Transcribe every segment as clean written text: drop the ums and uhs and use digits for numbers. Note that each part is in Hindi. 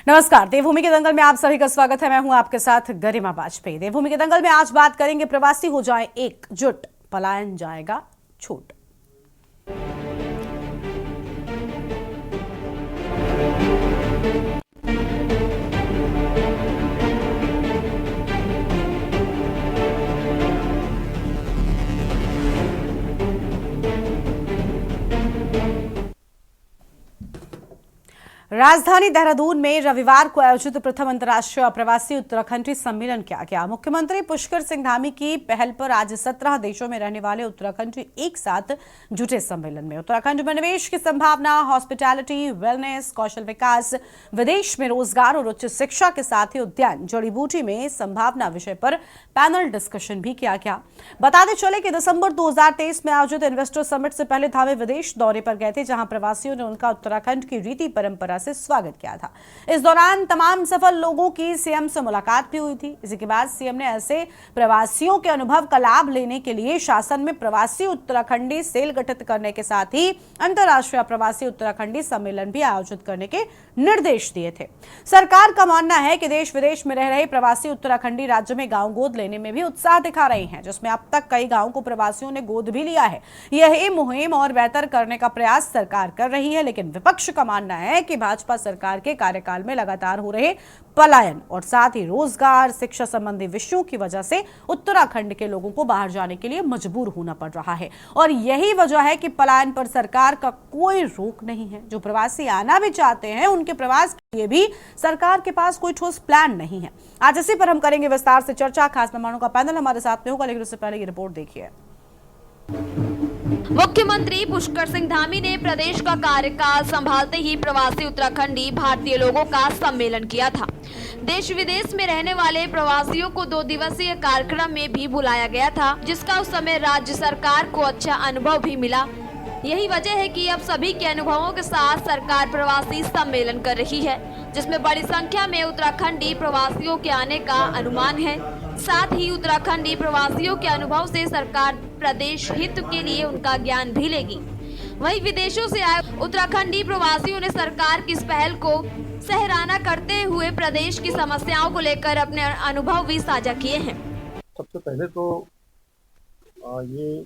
नमस्कार। देवभूमि के दंगल में आप सभी का स्वागत है। मैं हूं आपके साथ गरिमा वाजपेयी। देवभूमि के दंगल में आज बात करेंगे प्रवासी हो जाएं एकजुट, पलायन जाएगा छूट। राजधानी देहरादून में रविवार को आयोजित प्रथम अंतर्राष्ट्रीय प्रवासी उत्तराखंडी सम्मेलन किया गया। मुख्यमंत्री पुष्कर सिंह धामी की पहल पर आज 17 देशों में रहने वाले उत्तराखंडी एक साथ जुटे सम्मेलन में। उत्तराखंड में निवेश की संभावना, हॉस्पिटैलिटी, वेलनेस, कौशल विकास, विदेश में रोजगार और उच्च शिक्षा के साथ ही उद्यान, जड़ी बूटी में संभावना विषय पर पैनल डिस्कशन भी किया गया। बताते चले कि दिसंबर 2023 में आयोजित इन्वेस्टर समिट से पहले धामी विदेश दौरे पर गए थे, जहां प्रवासियों ने उनका उत्तराखंड की रीति परंपरा से स्वागत किया था। इस दौरान तमाम सफल लोगों की सीएम से मुलाकात भी हुई थी। इसी के बाद सीएम ने ऐसे प्रवासियों के अनुभव का लाभ लेने के लिए शासन में प्रवासी उत्तराखंडी सेल गठित करने के साथ ही अंतर्राष्ट्रीय प्रवासी उत्तराखंडी सम्मेलन भी आयोजित करने के निर्देश दिए थे। सरकार का मानना है कि देश विदेश में रह रहे प्रवासी उत्तराखंडी राज्य में गांव गोद लेने में भी उत्साह दिखा रहे हैं, जिसमें अब तक कई गांवों को प्रवासियों ने गोद भी लिया है। यह मुहिम और बेहतर करने का प्रयास सरकार कर रही है, लेकिन विपक्ष का मानना है कि भाजपा सरकार के कार्यकाल में लगातार हो रहे पलायन और साथ ही रोजगार, शिक्षा संबंधी विषयों की वजह से उत्तराखंड के लोगों को बाहर जाने के लिए मजबूर होना पड़ रहा है। और यही वजह है कि पलायन पर सरकार का कोई रोक नहीं है। जो प्रवासी आना भी चाहते हैं, उनके प्रवास के लिए भी सरकार के पास कोई ठोस प्लान नहीं है। आज इसी पर हम करेंगे विस्तार से चर्चा। खास मेहमानों का पैनल हमारे साथ में होगा, लेकिन उससे पहले ये रिपोर्ट देखिए। मुख्यमंत्री पुष्कर सिंह धामी ने प्रदेश का कार्यकाल संभालते ही प्रवासी उत्तराखंडी भारतीय लोगों का सम्मेलन किया था। देश विदेश में रहने वाले प्रवासियों को 2 दिवसीय कार्यक्रम में भी बुलाया गया था, जिसका उस समय राज्य सरकार को अच्छा अनुभव भी मिला। यही वजह है कि अब सभी के अनुभवों के साथ सरकार प्रवासी सम्मेलन कर रही है, जिसमें बड़ी संख्या में उत्तराखंडी प्रवासियों के आने का अनुमान है। साथ ही उत्तराखंडी प्रवासियों के अनुभव से सरकार प्रदेश हित के लिए उनका ज्ञान भी लेगी। वहीं विदेशों से आए उत्तराखंडी प्रवासियों ने सरकार की इस पहल को सराहना करते हुए प्रदेश की समस्याओं को लेकर अपने अनुभव भी साझा किए हैं। सबसे पहले तो ये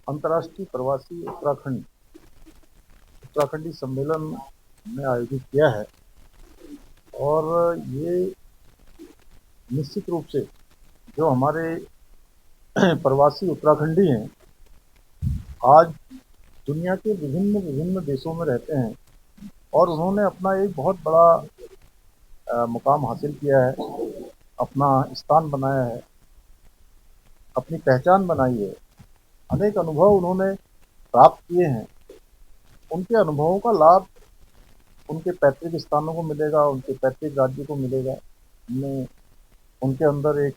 अंतर्राष्ट्रीय प्रवासी उत्तराखंडी सम्मेलन में आयोजित किया है, और ये निश्चित रूप से जो हमारे प्रवासी उत्तराखंडी हैं, आज दुनिया के विभिन्न देशों में रहते हैं और उन्होंने अपना एक बहुत बड़ा मुकाम हासिल किया है, अपना स्थान बनाया है, अपनी पहचान बनाई है। अनेक अनुभव उन्होंने प्राप्त किए हैं। उनके अनुभवों का लाभ उनके पैतृक स्थानों को मिलेगा, उनके पैतृक राज्य को मिलेगा। हमने उनके अंदर एक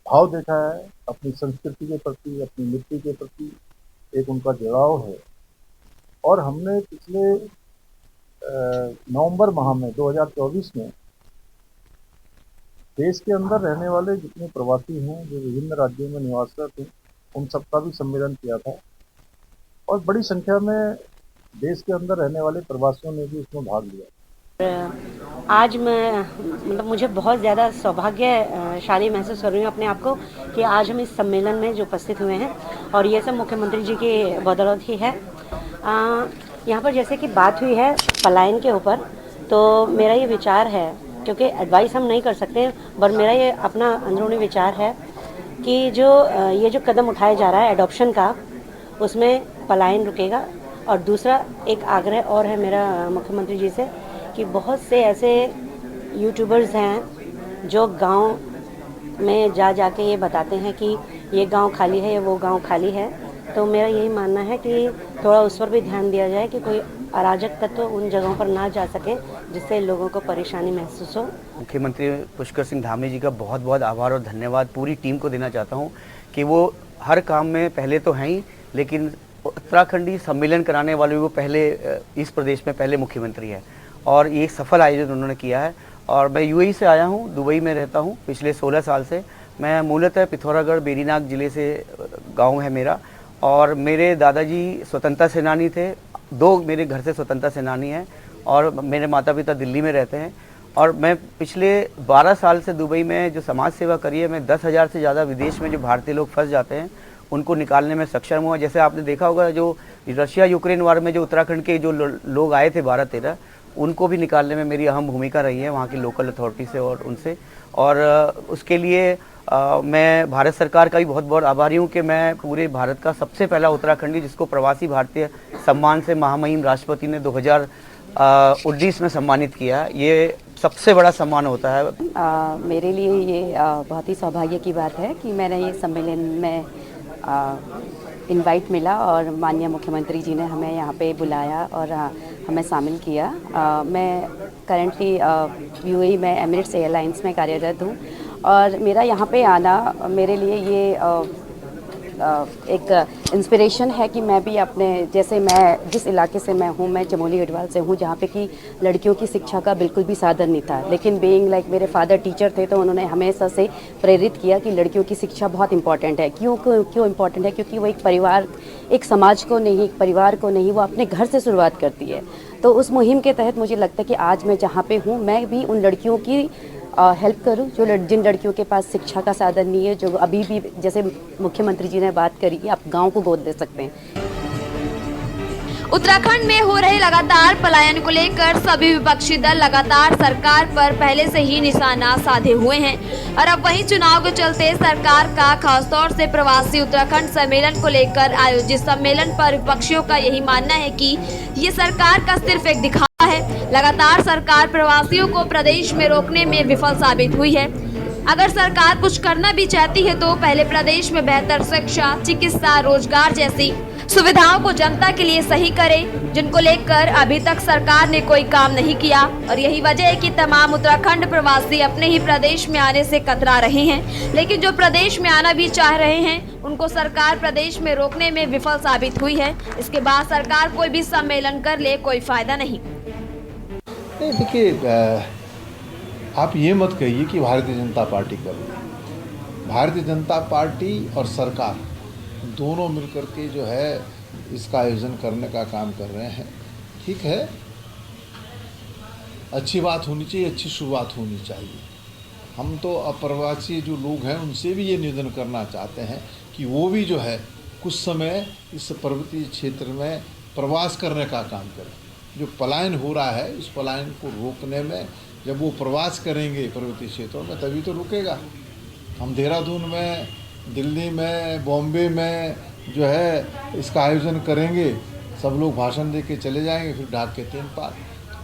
भाव देखा है, अपनी संस्कृति के प्रति, अपनी मिट्टी के प्रति एक उनका जुड़ाव है। और हमने पिछले नवंबर माह में 2024 में देश के अंदर रहने वाले जितने प्रवासी हैं, जो विभिन्न राज्यों में निवासरत हैं, उन सबका भी सम्मेलन किया था, और बड़ी संख्या में देश के अंदर रहने वाले प्रवासियों ने भी इसमें भाग लिया। आज मैं मुझे बहुत ज़्यादा सौभाग्यशाली महसूस कर रही हूँ अपने आप को कि आज हम इस सम्मेलन में जो उपस्थित हुए हैं, और ये सब मुख्यमंत्री जी की बदौलत ही है। यहाँ पर जैसे कि बात हुई है पलायन के ऊपर, तो मेरा ये विचार है, क्योंकि एडवाइस हम नहीं कर सकते, पर मेरा ये अपना अंदरूनी विचार है कि ये जो कदम उठाया जा रहा है एडॉप्शन का, उसमें पलायन रुकेगा। और दूसरा एक आग्रह और है मेरा मुख्यमंत्री जी से कि बहुत से ऐसे यूट्यूबर्स हैं जो गांव में जाके ये बताते हैं कि ये गांव खाली है या वो गांव खाली है। तो मेरा यही मानना है कि थोड़ा उस पर भी ध्यान दिया जाए कि कोई अराजक तत्व उन जगहों पर ना जा सके, जिससे लोगों को परेशानी महसूस हो। मुख्यमंत्री पुष्कर सिंह धामी जी का बहुत बहुत आभार और धन्यवाद पूरी टीम को देना चाहता हूँ कि वो हर काम में पहले तो हैं ही, लेकिन उत्तराखंडी सम्मेलन कराने वाले वो पहले इस प्रदेश में पहले मुख्यमंत्री है, और ये सफल आयोजन उन्होंने किया है। और मैं यूएई से आया हूँ, दुबई में रहता हूँ पिछले 16 साल से। मैं मूलतः पिथौरागढ़ बेरीनाग ज़िले से गांव है मेरा, और मेरे दादाजी स्वतंत्रता सेनानी थे। 2 मेरे घर से स्वतंत्रता सेनानी हैं, और मेरे माता पिता दिल्ली में रहते हैं। और मैं पिछले 12 साल से दुबई में जो समाज सेवा करी है, मैं 10,000 से ज़्यादा विदेश में जो भारतीय लोग फंस जाते हैं उनको निकालने में सक्षम हुआ। जैसे आपने देखा होगा जो रशिया यूक्रेन वार में जो उत्तराखंड के जो लोग आए थे 12-13, उनको भी निकालने में मेरी अहम भूमिका रही है वहाँ की लोकल अथॉरिटी से और उनसे। और उसके लिए मैं भारत सरकार का भी बहुत बहुत आभारी हूँ कि मैं पूरे भारत का सबसे पहला उत्तराखंडी जिसको प्रवासी भारतीय सम्मान से महामहिम राष्ट्रपति ने 2019 में सम्मानित किया। ये सबसे बड़ा सम्मान होता है। मेरे लिए ये बहुत ही सौभाग्य की बात है कि मैंने ये सम्मेलन में इनवाइट मिला और माननीय मुख्यमंत्री जी ने हमें यहाँ पे बुलाया और हमें शामिल किया। मैं करंटली यूएई में एमिरेट्स एयरलाइंस में कार्यरत हूँ और मेरा यहाँ पे आना मेरे लिए ये एक इंस्पिरेशन है कि मैं भी अपने जैसे मैं जिस इलाके से मैं हूँ, मैं चमोली गढ़वाल से हूँ जहाँ पे कि लड़कियों की शिक्षा का बिल्कुल भी साधन नहीं था, लेकिन बीइंग लाइक मेरे फादर टीचर थे तो उन्होंने हमेशा से प्रेरित किया कि लड़कियों की शिक्षा बहुत इंपॉर्टेंट है। क्यों इंपॉर्टेंट है? क्योंकि वो एक परिवार, एक समाज को नहीं, एक परिवार को नहीं, वो अपने घर से शुरुआत करती है। तो उस मुहिम के तहत मुझे लगता है कि आज मैं जहाँ पे हूँ मैं भी उन लड़कियों की हेल्प करूं जिन लड़कियों के पास शिक्षा का साधन नहीं है, जो अभी भी जैसे मुख्यमंत्री जी ने बात करी कि आप गांव को गोद दे सकते हैं। उत्तराखंड में हो रहे लगातार पलायन को लेकर सभी विपक्षी दल लगातार सरकार पर पहले से ही निशाना साधे हुए हैं और अब वहीं चुनाव के चलते सरकार का खासतौर से प्रवासी उत्तराखंड सम्मेलन को लेकर आयोजित सम्मेलन पर विपक्षियों का यही मानना है कि ये सरकार का सिर्फ एक दिखावा है। लगातार सरकार प्रवासियों को प्रदेश में रोकने में विफल साबित हुई है। अगर सरकार कुछ करना भी चाहती है तो पहले प्रदेश में बेहतर शिक्षा, चिकित्सा, रोजगार जैसी सुविधाओं को जनता के लिए सही करे, जिनको लेकर अभी तक सरकार ने कोई काम नहीं किया। और यही वजह है कि तमाम उत्तराखंड प्रवासी अपने ही प्रदेश में आने से कतरा रहे हैं, लेकिन जो प्रदेश में आना भी चाह रहे हैं उनको सरकार प्रदेश में रोकने में विफल साबित हुई है। इसके बाद सरकार कोई भी सम्मेलन कर ले कोई फायदा नहीं। देखिए, आप ये मत कहिए कि भारतीय जनता पार्टी कर रही है। भारतीय जनता पार्टी और सरकार दोनों मिलकर के जो है इसका आयोजन करने का काम कर रहे हैं। ठीक है, अच्छी बात होनी चाहिए, अच्छी शुरुआत होनी चाहिए। हम तो अप्रवासी जो लोग हैं उनसे भी ये निवेदन करना चाहते हैं कि वो भी जो है कुछ समय इस पर्वतीय क्षेत्र में प्रवास करने का काम करें। जो पलायन हो रहा है इस पलायन को रोकने में जब वो प्रवास करेंगे पर्वतीय क्षेत्रों में तभी तो रुकेगा। हम देहरादून में, दिल्ली में, बॉम्बे में जो है इसका आयोजन करेंगे, सब लोग भाषण दे के चले जाएंगे, फिर ढाक के 3 पार।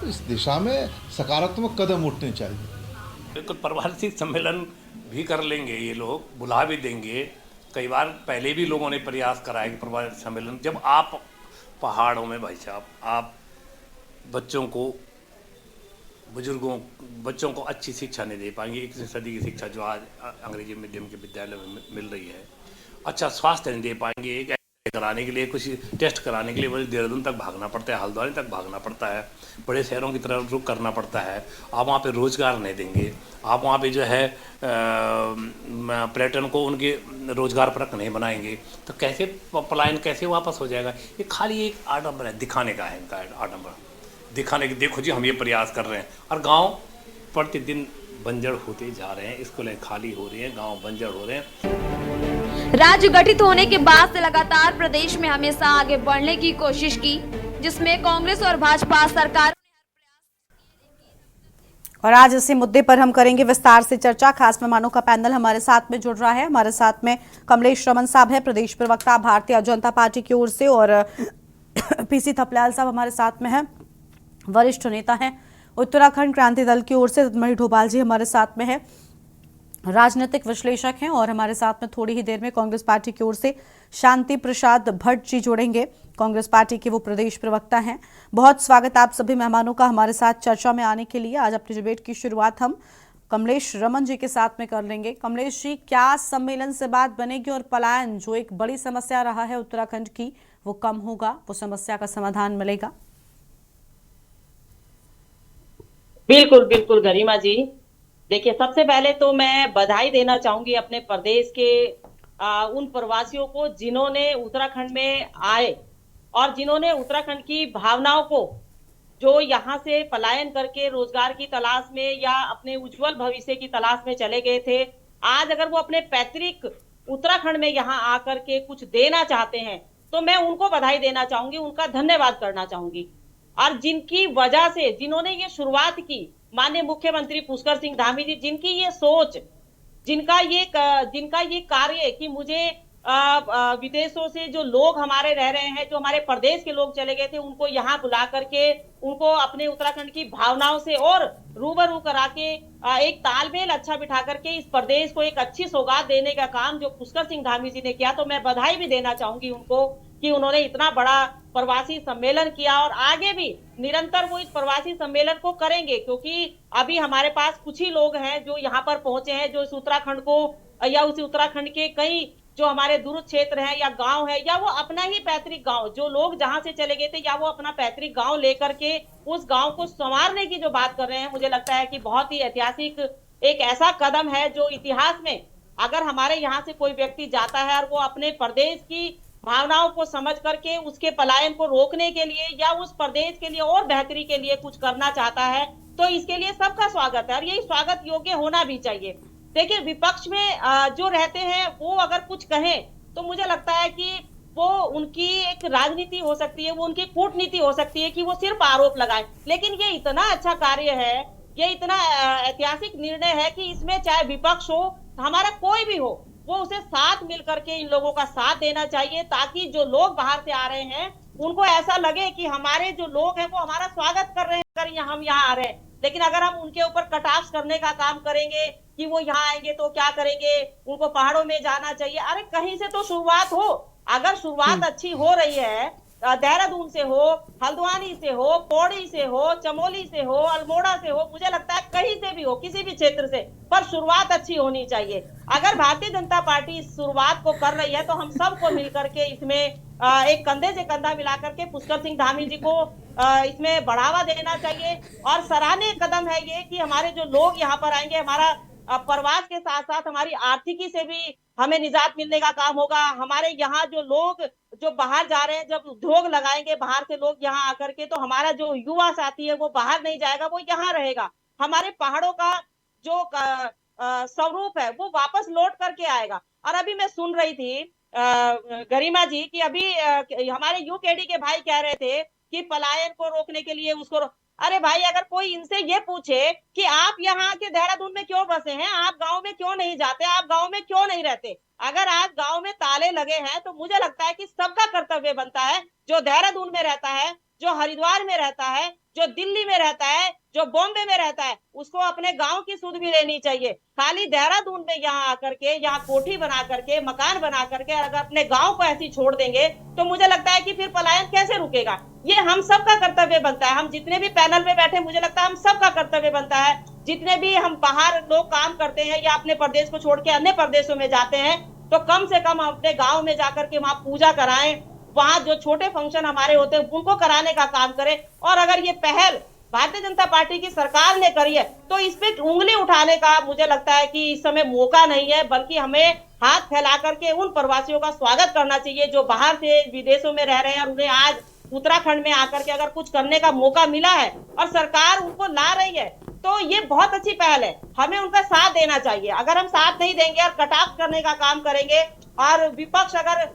तो इस दिशा में सकारात्मक कदम उठने चाहिए। बिल्कुल, प्रवासी सम्मेलन भी कर लेंगे, ये लोग बुला भी देंगे। कई बार पहले भी लोगों ने प्रयास कराया कि प्रवासी सम्मेलन, जब आप पहाड़ों में भाई साहब आप बच्चों को, बुजुर्गों, बच्चों को अच्छी शिक्षा नहीं दे पाएंगे। 21वीं सदी की शिक्षा जो आज अंग्रेजी मीडियम के विद्यालय में मिल रही है, अच्छा स्वास्थ्य नहीं दे पाएंगे। एक कराने के लिए, कुछ टेस्ट कराने के लिए मुझे देहरादून तक भागना पड़ता है, हल्द्वानी तक भागना पड़ता है, बड़े शहरों की तरफ रुख करना पड़ता है। आप वहाँ पे रोज़गार नहीं देंगे, आप वहाँ पे जो है पर्यटन को उनके रोज़गार परक नहीं बनाएंगे, तो कैसे पलायन कैसे वापस हो जाएगा? ये खाली एक आडंबर है, दिखाने का है इनका आडंबर, दिखाने की देखो जी हम ये प्रयास कर रहे हैं। और गांव प्रतिदिन बंजर होते जा रहे हैं, स्कूलें खाली हो रही हैं, गांव बंजर हो रहे हैं। राज्य गठित होने के बाद से लगातार प्रदेश में हमेशा आगे बढ़ने की कोशिश की, जिसमें कांग्रेस और भाजपा सरकार। और आज इसी मुद्दे पर हम करेंगे विस्तार से चर्चा। खास मेहमानों का पैनल हमारे साथ में जुड़ रहा है। हमारे साथ में कमलेश रमन साहब है, प्रदेश प्रवक्ता भारतीय जनता पार्टी की ओर से, और पीसी थपलियाल साहब हमारे साथ में हैं, वरिष्ठ नेता हैं उत्तराखंड क्रांति दल की ओर से। मणि ढोभाल जी हमारे साथ में है, राजनीतिक विश्लेषक हैं, और हमारे साथ में थोड़ी ही देर में कांग्रेस पार्टी की ओर से शांति प्रसाद भट्ट जी जुड़ेंगे। कांग्रेस पार्टी के वो प्रदेश प्रवक्ता हैं। बहुत स्वागत आप सभी मेहमानों का हमारे साथ चर्चा में आने के लिए। आज अपनी डिबेट की शुरुआत हम कमलेश रमन जी के साथ में कर लेंगे। कमलेश जी, क्या सम्मेलन से बात बनेगी और पलायन जो एक बड़ी समस्या रहा है उत्तराखंड की वो कम होगा, वो समस्या का समाधान मिलेगा? बिल्कुल बिल्कुल गरिमा जी, देखिए सबसे पहले तो मैं बधाई देना चाहूंगी अपने प्रदेश के उन प्रवासियों को जिन्होंने उत्तराखंड में आए और जिन्होंने उत्तराखंड की भावनाओं को जो यहाँ से पलायन करके रोजगार की तलाश में या अपने उज्जवल भविष्य की तलाश में चले गए थे, आज अगर वो अपने पैतृक उत्तराखंड में यहाँ आकर के कुछ देना चाहते हैं तो मैं उनको बधाई देना चाहूंगी, उनका धन्यवाद करना चाहूंगी। और जिनकी वजह से, जिन्होंने ये शुरुआत की, माननीय मुख्यमंत्री पुष्कर सिंह धामी जी, जिनकी ये सोच, जिनका ये कार्य कि मुझे विदेशों से जो लोग हमारे रह रहे हैं, जो हमारे प्रदेश के लोग चले गए थे, उनको यहाँ बुला करके उनको अपने उत्तराखंड की भावनाओं से और रूबरू करा के एक तालमेल अच्छा बिठा करके इस प्रदेश को एक अच्छी सौगात देने का काम जो पुष्कर सिंह धामी जी ने किया, तो मैं बधाई भी देना चाहूंगी उनको कि उन्होंने इतना बड़ा प्रवासी सम्मेलन किया और आगे भी निरंतर वो इस प्रवासी सम्मेलन को करेंगे, क्योंकि अभी हमारे पास कुछ ही लोग हैं जो यहाँ पर पहुंचे हैं, जो इस उत्तराखंड को या उस उत्तराखंड के कई जो हमारे दूर क्षेत्र है या गांव है या वो अपना ही पैतृक गांव, जो लोग जहां से चले गए थे या वो अपना पैतृक गांव लेकर के उस गांव को संवारने की जो बात कर रहे हैं, मुझे लगता है कि बहुत ही ऐतिहासिक एक ऐसा कदम है जो इतिहास में, अगर हमारे यहाँ से कोई व्यक्ति जाता है और वो अपने प्रदेश की भावनाओं को समझ करके उसके पलायन को रोकने के लिए या उस प्रदेश के लिए और बेहतरी के लिए कुछ करना चाहता है, तो इसके लिए सबका स्वागत है और यही स्वागत योग्य होना भी चाहिए। देखिए, विपक्ष में जो रहते हैं वो अगर कुछ कहें तो मुझे लगता है कि वो उनकी एक राजनीति हो सकती है, वो उनकी कूटनीति हो सकती है कि वो सिर्फ आरोप लगाएं, लेकिन ये इतना अच्छा कार्य है, ये इतना ऐतिहासिक निर्णय है कि इसमें चाहे विपक्ष हो, हमारा कोई भी हो, वो उसे साथ मिल करके इन लोगों का साथ देना चाहिए, ताकि जो लोग बाहर से आ रहे हैं उनको ऐसा लगे कि हमारे जो लोग हैं वो हमारा स्वागत कर रहे हैं, अगर हम यहाँ आ रहे हैं। लेकिन अगर हम उनके ऊपर कटाक्ष करने का काम करेंगे कि वो यहाँ आएंगे तो क्या करेंगे, उनको पहाड़ों में जाना चाहिए, अरे कहीं से तो शुरुआत हो। अगर शुरुआत अच्छी हो रही है, देहरादून से हो, हल्द्वानी से हो, पौड़ी से हो, चमोली से हो, अल्मोड़ा से हो, मुझे लगता है कहीं से भी हो, किसी भी क्षेत्र से, पर शुरुआत अच्छी होनी चाहिए। अगर भारतीय जनता पार्टी इस शुरुआत को कर रही है तो हम सबको मिलकर के इसमें एक कंधे से कंधा मिलाकर के पुष्कर सिंह धामी जी को इसमें बढ़ावा देना चाहिए। और सराहनीय कदम है ये कि हमारे जो लोग यहाँ पर आएंगे, हमारा प्रवास के साथ साथ हमारी आर्थिकी से भी हमें निजात मिलने का काम होगा। हमारे यहाँ जो लोग जो बाहर जा रहे हैं, जब उद्योग लगाएंगे बाहर से लोग यहाँ आकर के, तो हमारा जो युवा साथी है वो बाहर नहीं जाएगा, वो यहाँ रहेगा। हमारे पहाड़ों का जो स्वरूप है वो वापस लौट करके आएगा। और अभी मैं सुन रही थी गरिमा जी की अभी हमारे यूकेडी के भाई कह रहे थे कि पलायन को रोकने के लिए उसको अरे भाई, अगर कोई इनसे ये पूछे कि आप यहाँ के देहरादून में क्यों बसे हैं, आप गांव में क्यों नहीं जाते, आप गांव में क्यों नहीं रहते, अगर आज गांव में ताले लगे हैं तो मुझे लगता है कि सबका कर्तव्य बनता है, जो देहरादून में रहता है, जो हरिद्वार में रहता है, जो दिल्ली में रहता है, जो बॉम्बे में रहता है, उसको अपने गांव की सुध भी लेनी चाहिए। खाली देहरादून में यहाँ आकर के, यहाँ कोठी बना करके, मकान बना करके अगर अपने गांव को ऐसी छोड़ देंगे तो मुझे लगता है कि फिर पलायन कैसे रुकेगा। ये हम सबका कर्तव्य बनता है। हम जितने भी पैनल में बैठे, मुझे लगता है हम सबका कर्तव्य बनता है, जितने भी हम बाहर लोग काम करते हैं या अपने प्रदेश को छोड़ के अन्य प्रदेशों में जाते हैं, तो कम से कम अपने गाँव में जाकर के वहाँ पूजा कराएं, वहां जो छोटे फंक्शन हमारे होते हैं उनको कराने का काम करें। और अगर ये पहल भारतीय जनता पार्टी की सरकार ने करी है तो इस पे उंगली उठाने का मुझे लगता है कि इस समय मौका नहीं है, बल्कि हमें हाथ फैला करके उन प्रवासियों का स्वागत करना चाहिए जो बाहर से विदेशों में रह रहे हैं और उन्हें आज उत्तराखंड में आकर के अगर कुछ करने का मौका मिला है और सरकार उनको ला रही है, तो ये बहुत अच्छी पहल है, हमें उनका साथ देना चाहिए। अगर हम साथ नहीं देंगे और कटाक्ष करने का काम करेंगे और विपक्ष अगर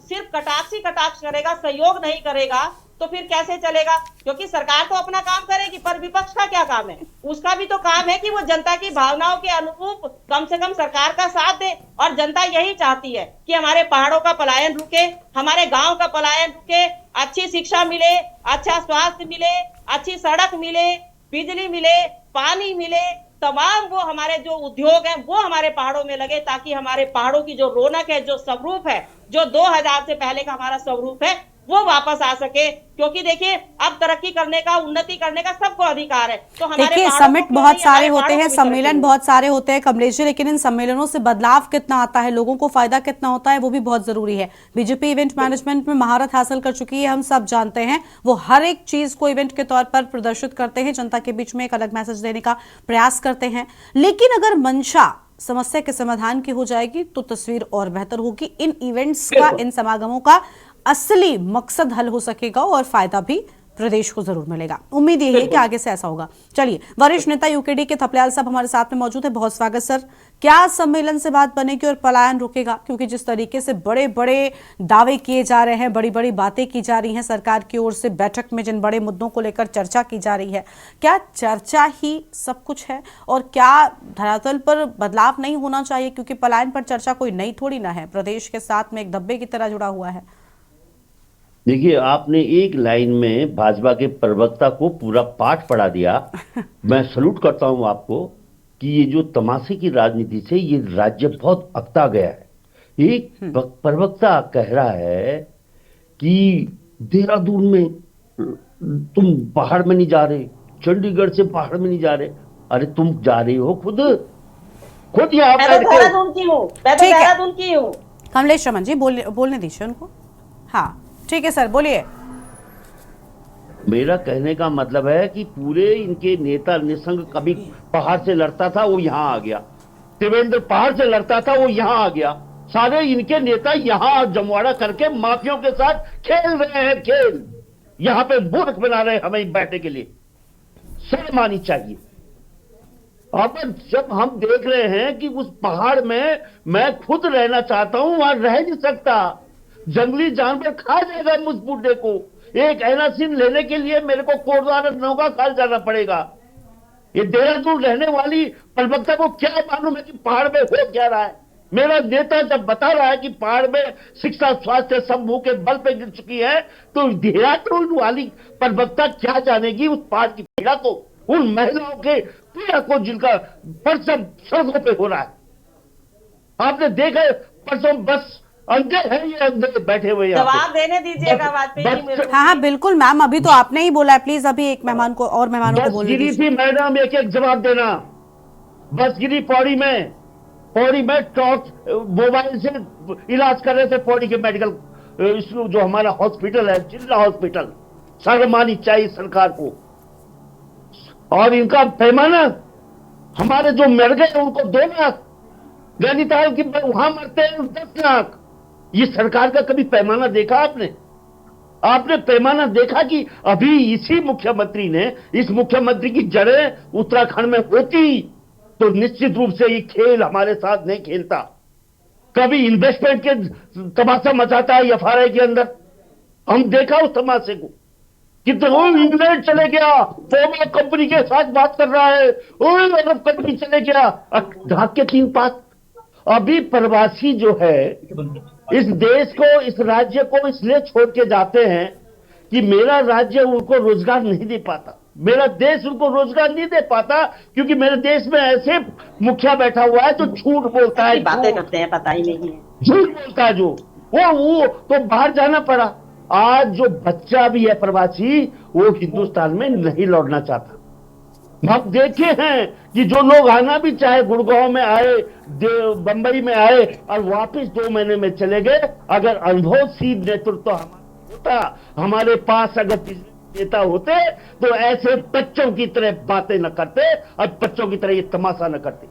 सिर्फ कटाक्ष ही कटाक्ष करेगा, सहयोग नहीं करेगा, तो फिर कैसे चलेगा। क्योंकि सरकार तो अपना काम करेगी, पर विपक्ष का क्या काम है, उसका भी तो काम है कि वो जनता की भावनाओं के अनुरूप कम से कम सरकार का साथ दे। और जनता यही चाहती है कि हमारे पहाड़ों का पलायन रुके, हमारे गांव का पलायन रुके, अच्छी शिक्षा मिले, अच्छा स्वास्थ्य मिले, अच्छी सड़क मिले, बिजली मिले, पानी मिले, तमाम वो हमारे जो उद्योग हैं वो हमारे पहाड़ों में लगे, ताकि हमारे पहाड़ों की जो रौनक है, जो स्वरूप है, जो 2000 से पहले का हमारा स्वरूप है, वो वापस आ सके। क्योंकि देखिए, अब तरक्की करने का, उन्नति करने का सबको अधिकार है। तो हमारे देखिए, समिट बहुत सारे होते हैं, सम्मेलन बहुत सारे होते हैं कमलेश जी, लेकिन इन सम्मेलनों से बदलाव कितना आता है, लोगों को फायदा कितना होता है, वो भी बहुत जरूरी है। बीजेपी इवेंट मैनेजमेंट में महारत हासिल कर चुकी है, हम सब जानते हैं। वो हर एक चीज को इवेंट के तौर पर प्रदर्शित करते हैं, जनता के बीच में एक अलग मैसेज देने का प्रयास करते हैं। लेकिन अगर मंशा समस्या के समाधान की हो जाएगी तो तस्वीर और बेहतर होगी। इन इवेंट्स का, इन समागमों का असली मकसद हल हो सकेगा और फायदा भी प्रदेश को जरूर मिलेगा। उम्मीद यही है कि आगे से ऐसा होगा। चलिए, वरिष्ठ नेता यूकेडी के थपलियाल साहब हमारे साथ में मौजूद है। बहुत स्वागत सर। क्या सम्मेलन से बात बनेगी और पलायन रुकेगा? क्योंकि जिस तरीके से बड़े बड़े दावे किए जा रहे हैं, बड़ी बड़ी बातें की जा रही हैं सरकार की ओर से, बैठक में जिन बड़े मुद्दों को लेकर चर्चा की जा रही है, क्या चर्चा ही सब कुछ है और क्या धरातल पर बदलाव नहीं होना चाहिए? क्योंकि पलायन पर चर्चा कोई नई थोड़ी ना है, प्रदेश के साथ में एक धब्बे की तरह जुड़ा हुआ है। देखिए, आपने एक लाइन में भाजपा के प्रवक्ता को पूरा पाठ पढ़ा दिया। मैं सलूट करता हूं आपको कि ये जो तमाशे की राजनीति से ये राज्य बहुत अकता गया है। एक प्रवक्ता कह रहा है कि देहरादून में तुम पहाड़ में नहीं जा रहे, चंडीगढ़ से पहाड़ में नहीं जा रहे। अरे तुम जा रहे हो खुद यहाँ मैं तो देहरादून की हूँ, मैं तो देहरादून की हूँ। कमलेश रमन जी बोलने दीजिए उनको। हाँ ठीक है सर, बोलिए। मेरा कहने का मतलब है कि पूरे इनके नेता निसंग, कभी पहाड़ से लड़ता था वो यहां आ गया, त्रिवेंद्र पहाड़ से लड़ता था वो यहां आ गया। सारे इनके नेता यहां जमवाड़ा करके माफियों के साथ खेल रहे हैं खेल। यहां पे मूर्ख बना रहे हमें बैठने के लिए। शर्म आनी चाहिए। अब जब हम देख रहे हैं कि उस पहाड़ में मैं खुद रहना चाहता हूं, वहां रह नहीं सकता, जंगली जानवर खा जाएगा मुझ बूढ़े को। एक एनासिन लेने के लिए मेरे को कोटद्वार नौका खाल जाना पड़ेगा। ये देहरादून रहने वाली प्रवक्ता को क्या मालूम है कि पहाड़ में हो क्या रहा है? मेरा नेता जब बता रहा है कि पहाड़ में शिक्षा स्वास्थ्य सब मुंह के बल पे गिर चुकी है, तो देहरादून वाली प्रवक्ता क्या जानेगी उस पहाड़ की पीड़ा को, उन महिलाओं के पीड़ा को जिनका परसम सड़कों पे हो रहा है। आपने देखा परसों बस अंदर है, ये अंदर बैठे हुए जवाब देने दीजिएगा वाजपेयी जी। हाँ बिल्कुल मैम, अभी तो आपने ही बोला है, प्लीज अभी एक मेहमान को और मेहमानों को बोलने गिरी थी मैडम, एक एक जवाब देना। बस गिरी पौड़ी में टॉर्च मोबाइल से इलाज कर रहे थे पौड़ी के मेडिकल जो हमारा हॉस्पिटल है, जिला हॉस्पिटल। शर्म आनी चाहिए सरकार को। और इनका पैमाना, हमारे जो मर गए उनको 2 लाख, नैनीताल की वहां मरते हैं 10 लाख। ये सरकार का कभी पैमाना देखा आपने पैमाना देखा कि अभी इसी मुख्यमंत्री ने, इस मुख्यमंत्री की जड़ें उत्तराखंड में होती तो निश्चित रूप से ये खेल हमारे साथ नहीं खेलता। कभी इन्वेस्टमेंट के तमाशा मचाता है एफआरआई के अंदर, हम देखा उस तमाशे को। कितना इंग्लैंड चले गया, फोमा कंपनी के साथ बात कर रहा है, अरब कंपनी चले गया, ढाक के 3 पात। अभी प्रवासी जो है इस देश को, इस राज्य को इसलिए छोड़ के जाते हैं कि मेरा राज्य उनको रोजगार नहीं दे पाता, मेरा देश उनको रोजगार नहीं दे पाता, क्योंकि मेरे देश में ऐसे मुखिया बैठा हुआ है जो झूठ बोलता है, बातें करते हैं, पता ही नहीं है, झूठ बोलता है जो वो तो बाहर जाना पड़ा। आज जो बच्चा भी है प्रवासी, वो हिंदुस्तान में नहीं लौटना चाहता। हम देखे हैं कि जो लोग आना भी चाहे, गुड़गांव में आए, बंबई में आए और वापस 2 महीने में चले गए। अगर अनुभवशील नेतृत्व होता, हमारे पास अगर नेता होते तो ऐसे बच्चों की तरह बातें न करते और बच्चों की तरह ये तमाशा न करते।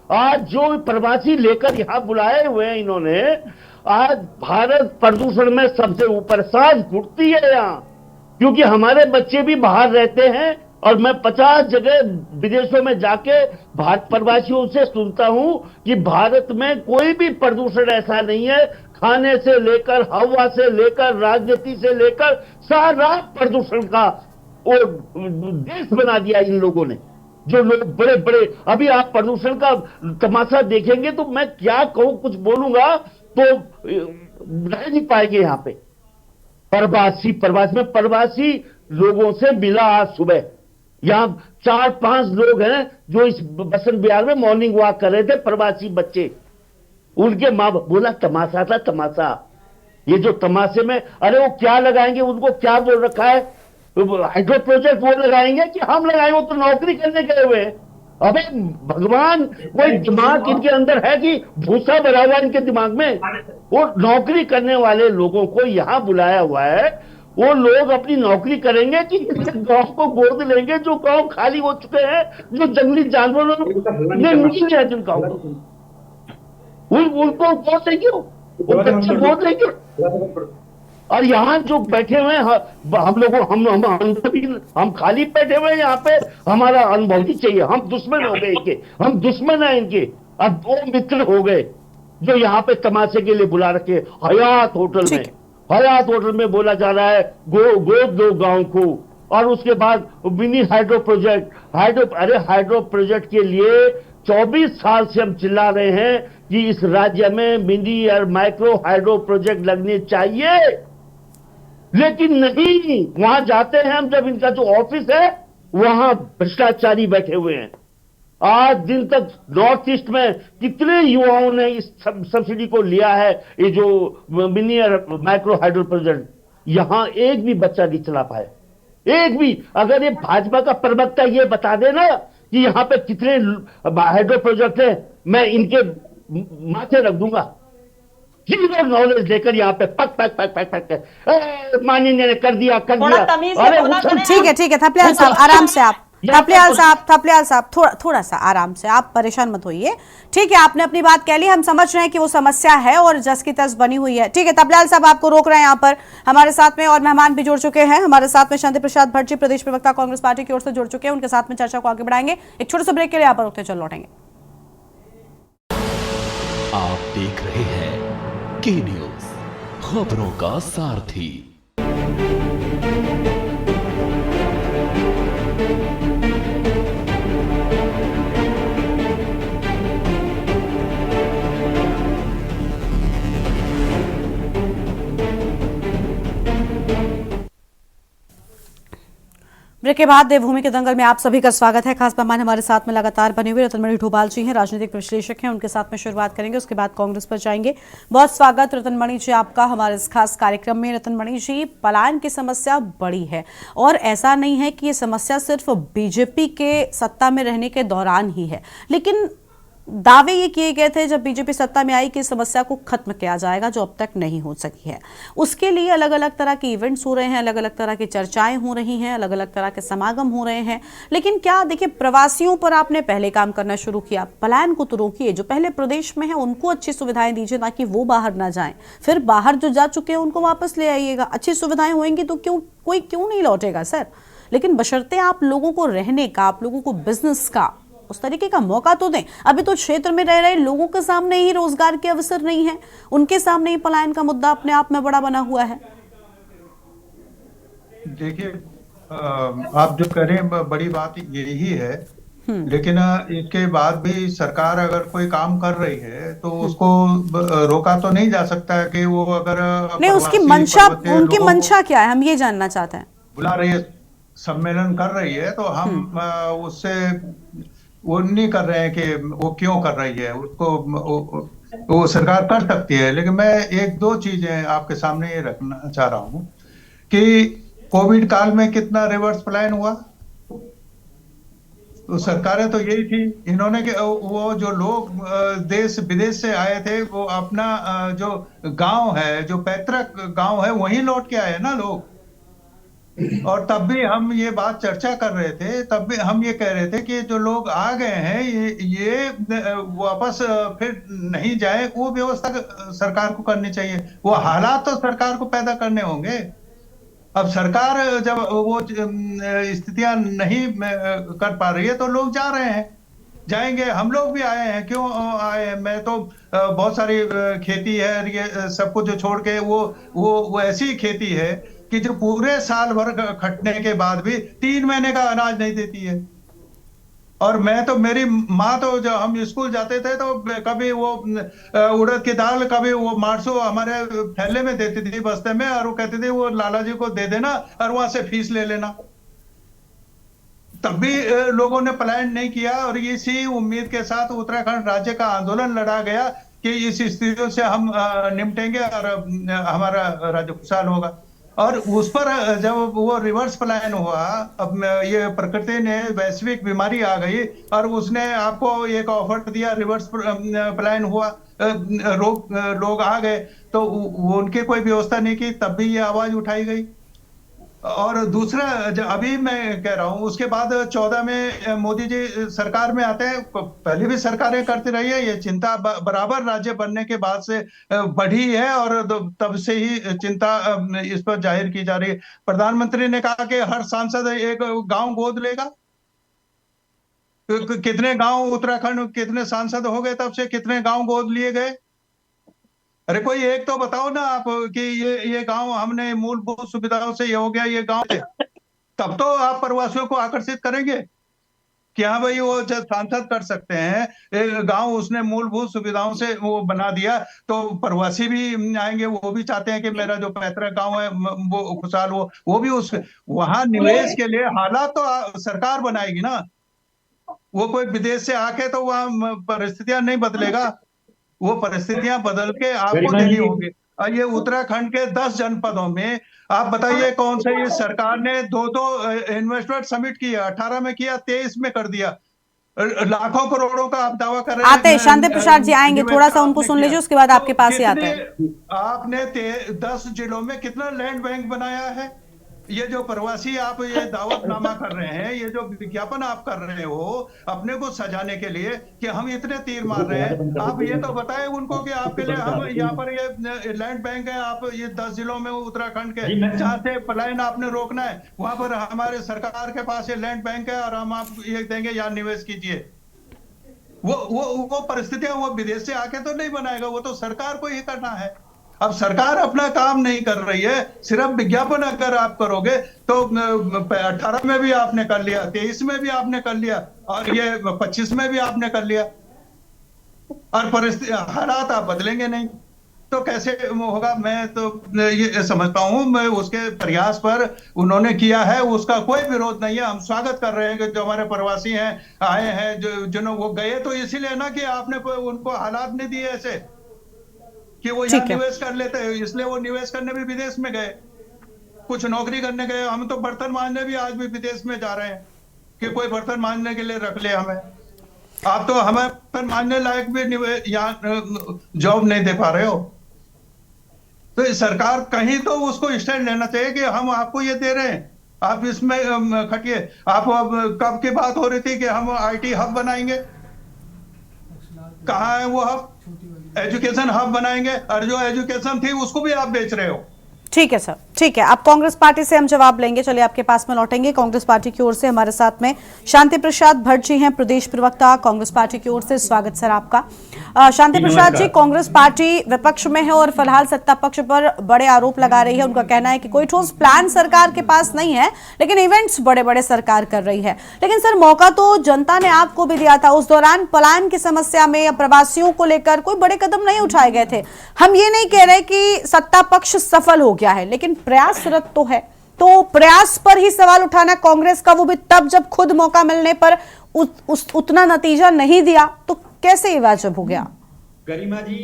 आज जो प्रवासी लेकर यहां बुलाए हुए हैं इन्होंने, आज भारत प्रदूषण में सबसे ऊपर सांस घुटती है यहां, क्योंकि हमारे बच्चे भी बाहर रहते हैं। और मैं 50 जगह विदेशों में जाके भारत प्रवासियों से सुनता हूं कि भारत में कोई भी प्रदूषण ऐसा नहीं है, खाने से लेकर, हवा से लेकर, राजनीति से लेकर, सारा प्रदूषण का वो देश बना दिया इन लोगों ने। जो लोग बड़े बड़े, अभी आप प्रदूषण का तमाशा देखेंगे तो मैं क्या कहूं, कुछ बोलूंगा तो रह नहीं पाएंगे यहाँ पे। प्रवासी लोगों से मिला आज सुबह। यहाँ 4-5 लोग हैं जो इस बसंत विहार में मॉर्निंग वॉक कर रहे थे, प्रवासी बच्चे। उनके माँ बाप बोला तमाशा था, तमाशा। ये जो तमाशे में, अरे वो क्या लगाएंगे, उनको क्या बोल रखा है, हाइड्रो प्रोजेक्ट वो लगाएंगे कि हम लगाएंगे, वो तो नौकरी करने गए हुए हैं। अबे भगवान, कोई दिमाग इनके अंदर है कि भूसा भरा हुआ इनके दिमाग में? वो नौकरी करने वाले लोगों को यहाँ बुलाया हुआ है, वो लोग अपनी नौकरी करेंगे कि गांव को गोद लेंगे, जो गांव खाली हो चुके हैं, जो जंगली जानवरों ने मिल है जिन गांव को, उनको गोद लेंगे, वो बच्चे गोद लेंगे। और यहाँ जो बैठे हुए हैं हम लोगों हम खाली बैठे हुए हैं यहाँ पे, हमारा अनुभव ही चाहिए। हम दुश्मन हो गए इनके, हम दुश्मन है इनके, और 2 मित्र हो गए जो यहाँ पे तमाशे के लिए बुला रखे। हयात होटल में बोला जा रहा है गोद दो गांव को, और उसके बाद mini hydro project hydro project के लिए 24 साल से हम चिल्ला रहे हैं कि इस राज्य में मिनी और माइक्रो हाइड्रो प्रोजेक्ट लगने चाहिए, लेकिन नहीं। वहां जाते हैं हम, जब इनका जो ऑफिस है वहां भ्रष्टाचारी बैठे हुए हैं। आज दिन तक नॉर्थ ईस्ट में कितने युवाओं ने इस सब्सिडी को लिया है, ये जो मिनी और माइक्रो हाइड्रो प्रोजेक्ट, यहां एक भी बच्चा नहीं चला पाए, एक भी। अगर ये भाजपा का प्रवक्ता ये बता देना कि यहाँ पे कितने हाइड्रो प्रोजेक्ट है, मैं इनके माथे रख दूंगा। जीरो नॉलेज लेकर यहाँ पे पक माननीय ने कर दिया। अरे ठीक है थपलियाल साहब, आराम से आप। थपलियाल साहब थोड़ा सा आराम से, आप परेशान मत होइए। ठीक है, आपने अपनी बात कह ली, हम समझ रहे हैं कि वो समस्या है और जस की तस बनी हुई है। ठीक है थपलियाल साहब, आपको रोक रहे हैं यहाँ पर। हमारे साथ में और मेहमान भी जुड़ चुके हैं। हमारे साथ में शांति प्रसाद भट्ट जी, प्रदेश प्रवक्ता कांग्रेस पार्टी की ओर से जुड़ चुके हैं। उनके साथ में चर्चा को आगे बढ़ाएंगे। एक छोटे से ब्रेक के लिए यहाँ पर रुकते, चल लौटेंगे। आप देख रहे हैं के न्यूज, खबरों का सारथी। ब्रेक के बाद देवभूमि के दंगल में आप सभी का स्वागत है। खास मेहमान हमारे साथ में लगातार बने हुए रतनमणि ढोभाल जी हैं, राजनीतिक विश्लेषक हैं। उनके साथ में शुरुआत करेंगे, उसके बाद कांग्रेस पर जाएंगे। बहुत स्वागत रतनमणि जी आपका हमारे इस खास कार्यक्रम में। रतनमणि जी, पलायन की समस्या बड़ी है और ऐसा नहीं है कि ये समस्या सिर्फ बीजेपी के सत्ता में रहने के दौरान ही है, लेकिन दावे ये किए गए थे जब बीजेपी सत्ता में आई कि समस्या को खत्म किया जाएगा, जो अब तक नहीं हो सकी है। उसके लिए अलग अलग तरह के इवेंट्स हो रहे हैं, अलग अलग तरह की चर्चाएं हो रही हैं, अलग अलग तरह के समागम हो रहे हैं। लेकिन क्या देखिए, प्रवासियों पर आपने पहले काम करना शुरू किया, पलायन को तो रोकिए। जो पहले प्रदेश में है उनको अच्छी सुविधाएं दीजिए ताकि वो बाहर ना जाएं, फिर बाहर जो जा चुके हैं उनको वापस ले आइएगा। अच्छी सुविधाएं होंगी तो कोई क्यों नहीं लौटेगा सर। लेकिन बशर्ते आप लोगों को रहने का, आप लोगों को बिजनेस का उस तरीके का मौका तो दें। अभी तो क्षेत्र में रह रहे लोगों के सामने ही रोजगार के अवसर नहीं है, उनके सामने ही पलायन का मुद्दा अपने आप में बड़ा बना हुआ है। देखिए, आप जो कह रहे हैं बड़ी बात यही है, लेकिन इसके बाद भी सरकार अगर कोई काम कर रही है तो उसको रोका तो नहीं जा सकता है कि वो अगर नहीं, उनकी मंशा क्या है, हम ये जानना चाहते हैं। बुला रही है, सम्मेलन कर रही है, तो हम उससे वो नहीं कर रहे हैं कि वो क्यों कर रही है, उसको वो सरकार कर सकती है। लेकिन मैं एक दो चीजें आपके सामने ये रखना चाह रहा हूं कि कोविड काल में कितना रिवर्स पलायन हुआ, तो सरकारें तो यही थी। इन्होंने वो जो लोग देश विदेश से आए थे, वो अपना जो गांव है, जो पैतृक गांव है, वहीं लौट के आए ना लोग। और तब भी हम ये बात चर्चा कर रहे थे, तब भी हम ये कह रहे थे कि जो लोग आ गए हैं ये वापस फिर नहीं जाए, वो व्यवस्था सरकार को करनी चाहिए। वो हालात तो सरकार को पैदा करने होंगे। अब सरकार जब वो स्थितियां नहीं कर पा रही है तो लोग जा रहे हैं, जाएंगे। हम लोग भी आए हैं, क्यों आए हैं? मैं तो बहुत सारी खेती है, ये सब कुछ जो छोड़ के वो ऐसी खेती है कि जो पूरे साल भर खटने के बाद भी 3 महीने का अनाज नहीं देती है। और मैं तो, मेरी माँ तो, जब हम स्कूल जाते थे तो कभी वो उड़द की दाल, कभी वो मार्सो हमारे थैले में देती थी बस्ते में, और वो कहती थी वो लाला जी को दे देना और वहां से फीस ले लेना। तब भी लोगों ने पलायन नहीं किया, और इसी उम्मीद के साथ उत्तराखंड राज्य का आंदोलन लड़ा गया कि इस स्थितियों से हम निपटेंगे और हमारा राज्य खुशहाल होगा। और उस पर जब वो रिवर्स पलायन हुआ, अब ये प्रकृति ने वैश्विक बीमारी आ गई और उसने आपको एक ऑफर दिया, रिवर्स पलायन हुआ, लोग आ गए, तो उनकी कोई व्यवस्था नहीं की, तब भी ये आवाज उठाई गई। और दूसरा अभी मैं कह रहा हूं, उसके बाद 14 में मोदी जी सरकार में आते हैं। पहले भी सरकारें करती रही है, ये चिंता बराबर राज्य बनने के बाद से बढ़ी है और तब से ही चिंता इस पर जाहिर की जा रही है। प्रधानमंत्री ने कहा कि हर सांसद एक गांव गोद लेगा। कितने गांव उत्तराखंड, कितने सांसद हो गए तब से, कितने गांव गोद लिए गए? अरे कोई एक तो बताओ ना आप कि ये गांव हमने मूलभूत सुविधाओं से ये हो गया, ये गांव है। तब तो आप प्रवासियों को आकर्षित करेंगे कि हाँ भाई वो जब सांसद कर सकते हैं, एक गांव उसने मूलभूत सुविधाओं से वो बना दिया, तो प्रवासी भी आएंगे। वो भी चाहते हैं कि मेरा जो पैतृक गांव है वो खुशहाल हो। वो भी उस वहां निवेश के लिए हालात तो सरकार बनाएगी ना। वो कोई विदेश से आके तो वहां परिस्थितियां नहीं बदलेगा, वो परिस्थितियां बदल के आपको देनी होगी। और ये उत्तराखंड के 10 जनपदों में आप बताइए कौन से ये सरकार ने दो इन्वेस्टमेंट समिट किया, 18 में किया, 23 में कर दिया। लाखों करोड़ों का आप दावा कर रहे हैं। आते हैं शांति प्रसाद जी, आएंगे, थोड़ा सा उनको सुन लीजिए, उसके बाद आपके पास ही आते हैं। आपने 10 जिलों में कितना लैंड बैंक बनाया है? ये जो प्रवासी आप ये दावतनामा कर रहे हैं, ये जो विज्ञापन आप कर रहे हो अपने को सजाने के लिए कि हम इतने तीर मार रहे हैं, आप ये तो बताएं उनको कि आपके लिए हम यहाँ पर ये लैंड बैंक है, आप ये 10 जिलों में उत्तराखंड के जहाँ से पलायन आपने रोकना है, वहां पर हमारे सरकार के पास ये लैंड बैंक है और हम आप ये देंगे, यहाँ निवेश कीजिए। वो परिस्थितियां वो विदेश से आके तो नहीं बनाएगा, वो तो सरकार को ही करना है। अब सरकार अपना काम नहीं कर रही है, सिर्फ विज्ञापन अगर आप करोगे तो 18 में भी आपने कर लिया, 23 में भी आपने कर लिया और ये 25 में भी आपने कर लिया, और परिस्थिति हालात आप बदलेंगे नहीं तो कैसे होगा? मैं तो ये समझता हूं, मैं उसके प्रयास पर उन्होंने किया है, उसका कोई विरोध नहीं है। हम स्वागत कर रहे हैं कि जो हमारे प्रवासी हैं आए हैं, जो वो गए तो इसीलिए ना कि आपने उनको हालात नहीं दिए ऐसे कि वो यहाँ निवेश कर लेते हैं, इसलिए वो निवेश करने भी विदेश में गए, कुछ नौकरी करने गए। हम तो बर्तन मांजने भी आज भी विदेश में जा रहे हैं कि कोई बर्तन मांजने के लिए रख ले हमें। आप तो हमें बर्तन मांजने लायक भी यहाँ जॉब नहीं दे पा रहे हो। तो सरकार कहीं तो उसको स्टैंड लेना चाहिए कि हम आपको ये दे रहे हैं, आप इसमें खटिए। आप कब की बात हो रही थी कि हम IT हब बनाएंगे, कहाँ है वो हब? एजुकेशन हब बनाएंगे, और जो एजुकेशन थी उसको भी आप बेच रहे हो। ठीक है सर, ठीक है। अब कांग्रेस पार्टी से हम जवाब लेंगे, चलिए आपके पास में लौटेंगे। कांग्रेस पार्टी की ओर से हमारे साथ में शांति प्रसाद भट्ट जी हैं, प्रदेश प्रवक्ता कांग्रेस पार्टी की ओर से। स्वागत सर आपका। शांति प्रसाद जी, कांग्रेस पार्टी विपक्ष में है और फिलहाल सत्ता पक्ष पर बड़े आरोप लगा रही है। उनका कहना है कि कोई ठोस प्लान सरकार के पास नहीं है, लेकिन इवेंट्स बड़े बड़े सरकार कर रही है। लेकिन सर, मौका तो जनता ने आपको भी दिया था, उस दौरान पलायन की समस्या में या प्रवासियों को लेकर कोई बड़े कदम नहीं उठाए गए थे। हम ये नहीं कह रहे कि सत्ता पक्ष सफल हो गया है, लेकिन प्रयासरत तो है। तो प्रयास पर ही सवाल उठाना कांग्रेस का, वो भी तब जब खुद मौका मिलने पर उतना नतीजा नहीं दिया, तो कैसे ये वाजिब हो गया? गरिमा जी,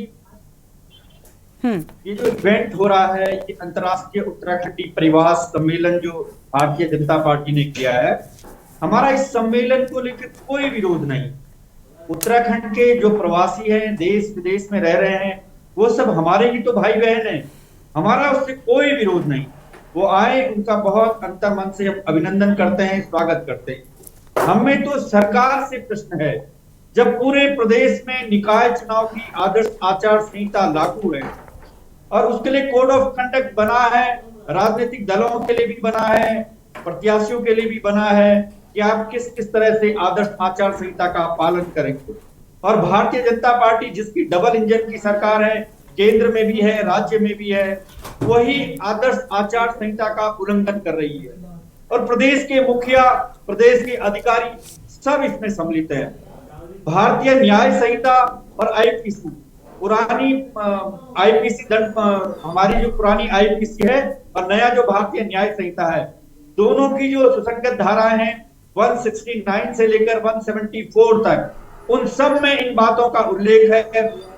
ये जो इवेंट हो रहा है, ये अंतर्राष्ट्रीय उत्तराखंडी परिवास सम्मेलन जो भारतीय जनता पार्टी ने किया है, हमारा इस सम्मेलन को लेकर कोई विरोध नहीं। उत्तराखंड के जो प्रवासी हैं, देश विदेश में रह रहे हैं, वो सब हमारे ही तो भाई बहन हैं, हमारा उससे कोई विरोध नहीं। वो आए, उनका बहुत अंतर्मन से हम अभिनंदन करते हैं, स्वागत करते हैं। हमें तो सरकार से प्रश्न है, जब पूरे प्रदेश में निकाय चुनाव की आदर्श आचार संहिता लागू है और उसके लिए कोड ऑफ कंडक्ट बना है, राजनीतिक दलों के लिए भी बना है, प्रत्याशियों के लिए भी बना है कि आप किस किस तरह से आदर्श आचार संहिता का पालन करेंगे। और भारतीय जनता पार्टी, जिसकी डबल इंजन की सरकार है, केंद्र में भी है, राज्य में भी है, वही आदर्श आचार संहिता का उल्लंघन कर रही है। और प्रदेश के मुखिया, प्रदेश के अधिकारी सब इसमें सम्मिलित हैं। भारतीय न्याय संहिता और आईपीसी, पुरानी आईपीसी दंड, हमारी जो पुरानी आईपीसी है और नया जो भारतीय न्याय संहिता है, दोनों की जो सुसंगत धाराएं हैं 169 से लेकर 174 तक, उन सब में इन बातों का उल्लेख है।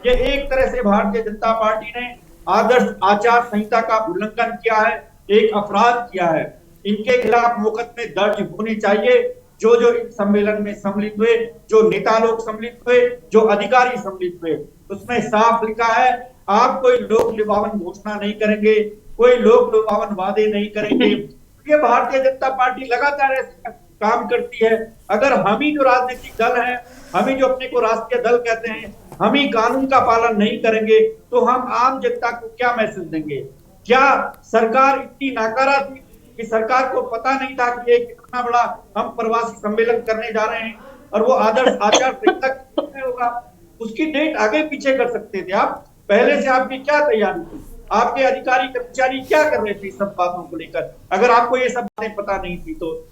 ये एक तरह से भारतीय जनता पार्टी ने आदर्श आचार संहिता का उल्लंघन किया है, एक अपराध किया है। इनके खिलाफ मुकदमे दर्ज होने चाहिए। जो इस सम्मेलन में सम्मिलित हुए, जो नेता लोग सम्मिलित हुए, जो अधिकारी सम्मिलित हुए, उसमें साफ लिखा है, आप कोई लोक लुभावन घोषणा नहीं करेंगे, कोई लोक लुभावन वादे नहीं करेंगे, ये भारतीय जनता पार्टी लगातार ऐसे काम करती है। अगर हम ही जो राजनीतिक दल है, हम ही जो अपने को राष्ट्रीय दल कहते हैं, हम ही कानून का पालन नहीं करेंगे तो हम आम जनता को क्या मैसेज देंगे? क्या सरकार इतनी नाकारा थी कि सरकार को पता नहीं था कि एक इतना बड़ा हम प्रवासी सम्मेलन करने जा रहे हैं और वो आदर्श आचार संहिता होगा, उसकी डेट आगे पीछे कर सकते थे आप। पहले से आपकी क्या तैयारी थी? आपके अधिकारी कर्मचारी क्या कर रहे थे सब बातों को लेकर, अगर आपको ये सब बातें पता नहीं थी तो?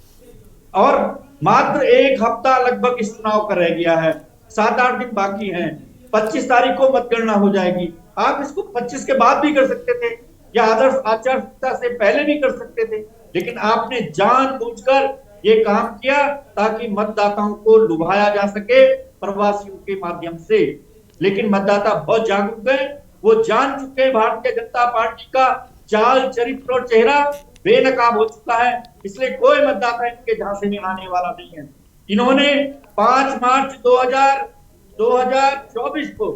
और मात्र एक हफ्ता लगभग इस चुनाव का रह गया है, 7-8 दिन बाकी हैं, 25 तारीख को मतगणना हो जाएगी। आप इसको 25 के बाद भी कर सकते थे या आदर्श आचार संहिता से पहले भी कर सकते थे, लेकिन आपने जानबूझकर ये काम किया ताकि मतदाताओं को लुभाया जा सके प्रवासियों के माध्यम से। लेकिन मतदाता बहुत जागरूक है, वो जान चुके हैं भारतीय जनता पार्टी का चाल, चरित्र और चेहरा बेनकाब हो चुका है, इसलिए कोई मतदाता इनके झांसे में आने वाला नहीं है। इन्होंने 5 मार्च 2024 को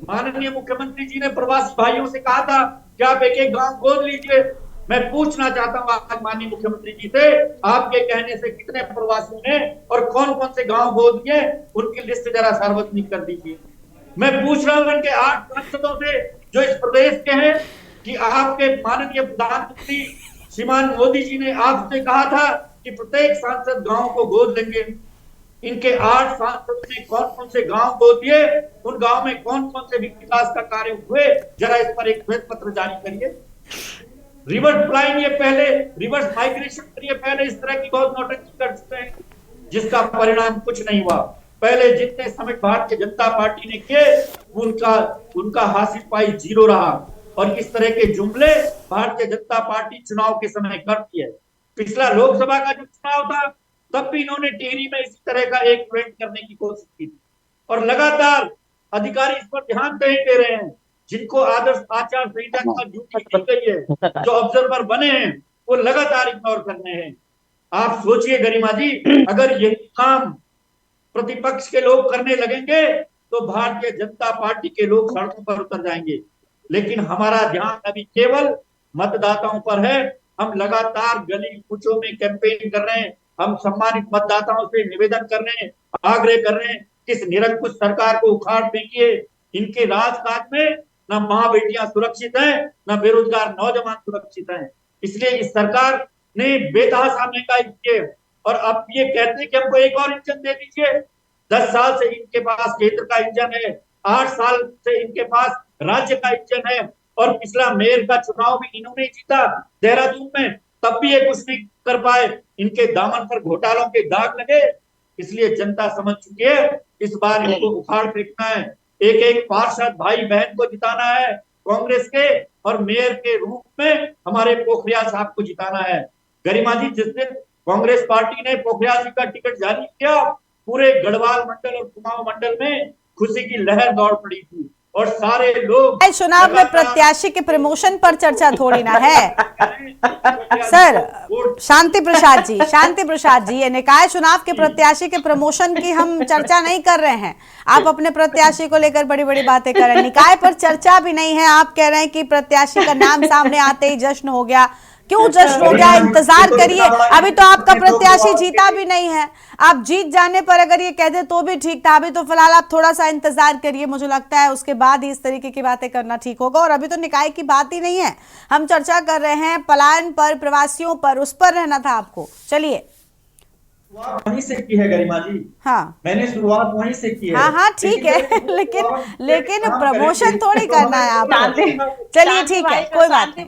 माननीय मुख्यमंत्री जी ने प्रवासी भाइयों से कहा था कि आप एक एक गांव गोद लीजिए। मैं पूछना चाहता हूं आज माननीय मुख्यमंत्री जी से, आपके कहने से कितने प्रवासियों ने और कौन कौन से गांव गोद लिए, उनकी लिस्ट जरा सार्वजनिक कर दीजिए। मैं पूछ रहा हूं इनके 8 सांसदों से जो इस प्रदेश के हैं कि आपके माननीय प्रधानमंत्री श्रीमान मोदी जी ने आपसे कहा था कि प्रत्येक सांसद गांव को गोद लेंगे। इनके 8 सांसदों ने कौन कौन से गांव गोद दिए, उन गांव में कौन कौन से विकास का कार्य हुए, जरा इस पर एक श्वेत पत्र जारी करिए। रिवर्स फ्लाइंग ये पहले, रिवर्स माइग्रेशन ये पहले इस तरह की बहुत नौटंकी कर चुके हैं, जिसका परिणाम कुछ नहीं हुआ। पहले जितने समिट भारतीय जनता पार्टी ने किए उनका हासिल पाई 0 रहा, और इस तरह के जुमले भारतीय जनता पार्टी चुनाव के समय करती है। पिछला लोकसभा का जो चुनाव था तब भी इन्होंने टिहरी में इसी तरह का एक इवेंट करने की कोशिश की थी, और लगातार अधिकारी इस पर ध्यान नहीं दे रहे हैं। जिनको आदर्श आचार संहिता की ड्यूटी दी गई है, जो ऑब्जर्वर बने हैं, वो लगातार इग्नोर कर रहे हैं। आप सोचिए गरिमा जी, अगर यही काम प्रतिपक्ष के लोग करने लगेंगे तो भारतीय जनता पार्टी के लोग सड़कों पर उतर जाएंगे। लेकिन हमारा ध्यान अभी केवल मतदाताओं पर है। हम लगातार गली कूचों में कैंपेन कर रहे हैं, हम सम्मानित मतदाताओं से निवेदन कर रहे हैं, आग्रह कर रहे हैं कि इस निरंकुश सरकार को उखाड़ फेंकिए। इनके राजकाज में न माँ बेटियां सुरक्षित हैं, न बेरोजगार नौजवान सुरक्षित हैं। इसलिए इस सरकार ने बेतहाशा महंगाई की, और अब ये कहते हैं कि हमको एक और इंजन दे दीजिए। 10 साल से इनके पास केंद्र का इंजन है, 8 साल से इनके पास राज्य का इंजन है, और पिछला मेयर का चुनाव भी इन्होंने जीता देहरादून में, तब भी ये कुछ नहीं कर पाए। इनके दामन पर घोटालों के दाग लगे, इसलिए जनता समझ चुकी है इस बार इनको उखाड़ फेंकना है। एक एक पार्षद भाई बहन को जिताना है कांग्रेस के, और मेयर के रूप में हमारे पोखरियाल साहब को जिताना है। गरिमा जी, जिस दिन कांग्रेस पार्टी ने पोखरियाल जी का टिकट जारी किया, पूरे गढ़वाल मंडल और कुमाऊं मंडल में खुशी की लहर दौड़ पड़ी थी, और सारे लोग चुनाव में प्रत्याशी के प्रमोशन पर चर्चा थोड़ी ना है सर। शांति प्रसाद जी, ये निकाय चुनाव के प्रत्याशी के प्रमोशन की हम चर्चा नहीं कर रहे हैं। आप अपने प्रत्याशी को लेकर बड़ी बड़ी बातें कर रहे हैं, निकाय पर चर्चा भी नहीं है। आप कह रहे हैं कि प्रत्याशी का नाम सामने आते ही जश्न हो गया। क्यों जश्न हो गया? इंतजार करिए, अभी तो आपका प्रत्याशी जीता भी नहीं है। आप जीत जाने पर अगर ये कह दे तो भी ठीक था। अभी तो फिलहाल आप थोड़ा सा इंतजार करिए, मुझे लगता है उसके बाद ही इस तरीके की बातें करना ठीक होगा। और अभी तो निकाय की बात ही नहीं है, हम चर्चा कर रहे हैं पलायन पर, प्रवासियों पर, उस पर रहना था आपको। चलिए, वहीं से की है गरिमा जी। हाँ, मैंने शुरुआत वहीं से की है। हाँ ठीक है, लेकिन प्रमोशन थोड़ी करना है आपको। चलिए ठीक है, कोई बात नहीं,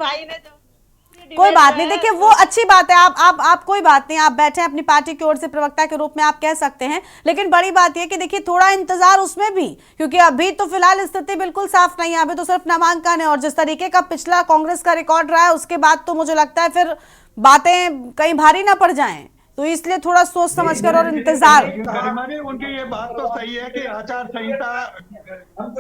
कोई बात नहीं। देखिए, वो अच्छी बात है, आप कोई बात नहीं, आप बैठे अपनी पार्टी की ओर से प्रवक्ता के रूप में आप कह सकते हैं। लेकिन बड़ी बात यह कि देखिए, थोड़ा इंतजार उसमें भी, क्योंकि अभी तो फिलहाल स्थिति बिल्कुल साफ नहीं है। अभी तो सिर्फ नामांकन है, और जिस तरीके का पिछला कांग्रेस का रिकॉर्ड रहा है, उसके बाद तो मुझे लगता है फिर बातें कहीं भारी ना पड़ जाएं। तो इसलिए थोड़ा सोच समझकर और इंतजार। उनकी ये बात तो सही है कि आचार संहिता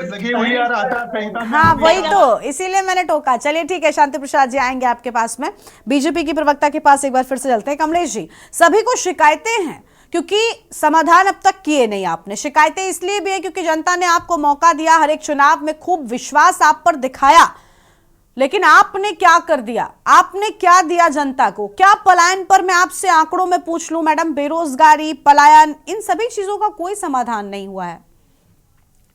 लगी हुई है, आचार संहिता। हाँ, वही तो, इसीलिए मैंने टोका। चलिए ठीक है, शांति प्रसाद जी आएंगे आपके पास में। बीजेपी की प्रवक्ता के पास एक बार फिर से चलते हैं। कमलेश जी, सभी को शिकायतें हैं क्योंकि समाधान अब तक किए नहीं आपने। शिकायतें इसलिए भी है क्योंकि जनता ने आपको मौका दिया, हर एक चुनाव में खूब विश्वास आप पर दिखाया। लेकिन आपने क्या कर दिया, आपने क्या दिया जनता को? क्या पलायन पर मैं आपसे आंकड़ों में पूछ लूं मैडम, बेरोजगारी, पलायन, इन सभी चीजों का कोई समाधान नहीं हुआ है।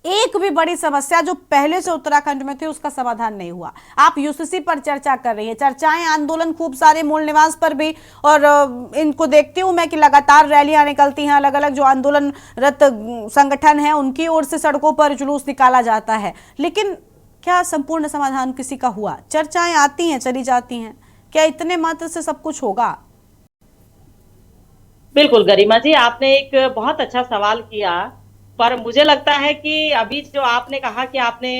एक भी बड़ी समस्या जो पहले से उत्तराखंड में थी उसका समाधान नहीं हुआ। आप यूसीसी पर चर्चा कर रही है, चर्चाएं, आंदोलन खूब सारे, मूल निवास पर भी, और इनको देखती हूं मैं कि लगातार रैलियां निकलती हैं, अलग अलग जो आंदोलनरत संगठन है उनकी ओर से सड़कों पर जुलूस निकाला जाता है, लेकिन क्या संपूर्ण समाधान किसी का हुआ? चर्चाएं आती हैं, चली जाती हैं, क्या इतने मात्र से सब कुछ होगा? बिल्कुल गरिमा जी, आपने एक बहुत अच्छा सवाल किया, पर मुझे लगता है कि अभी जो आपने कहा कि आपने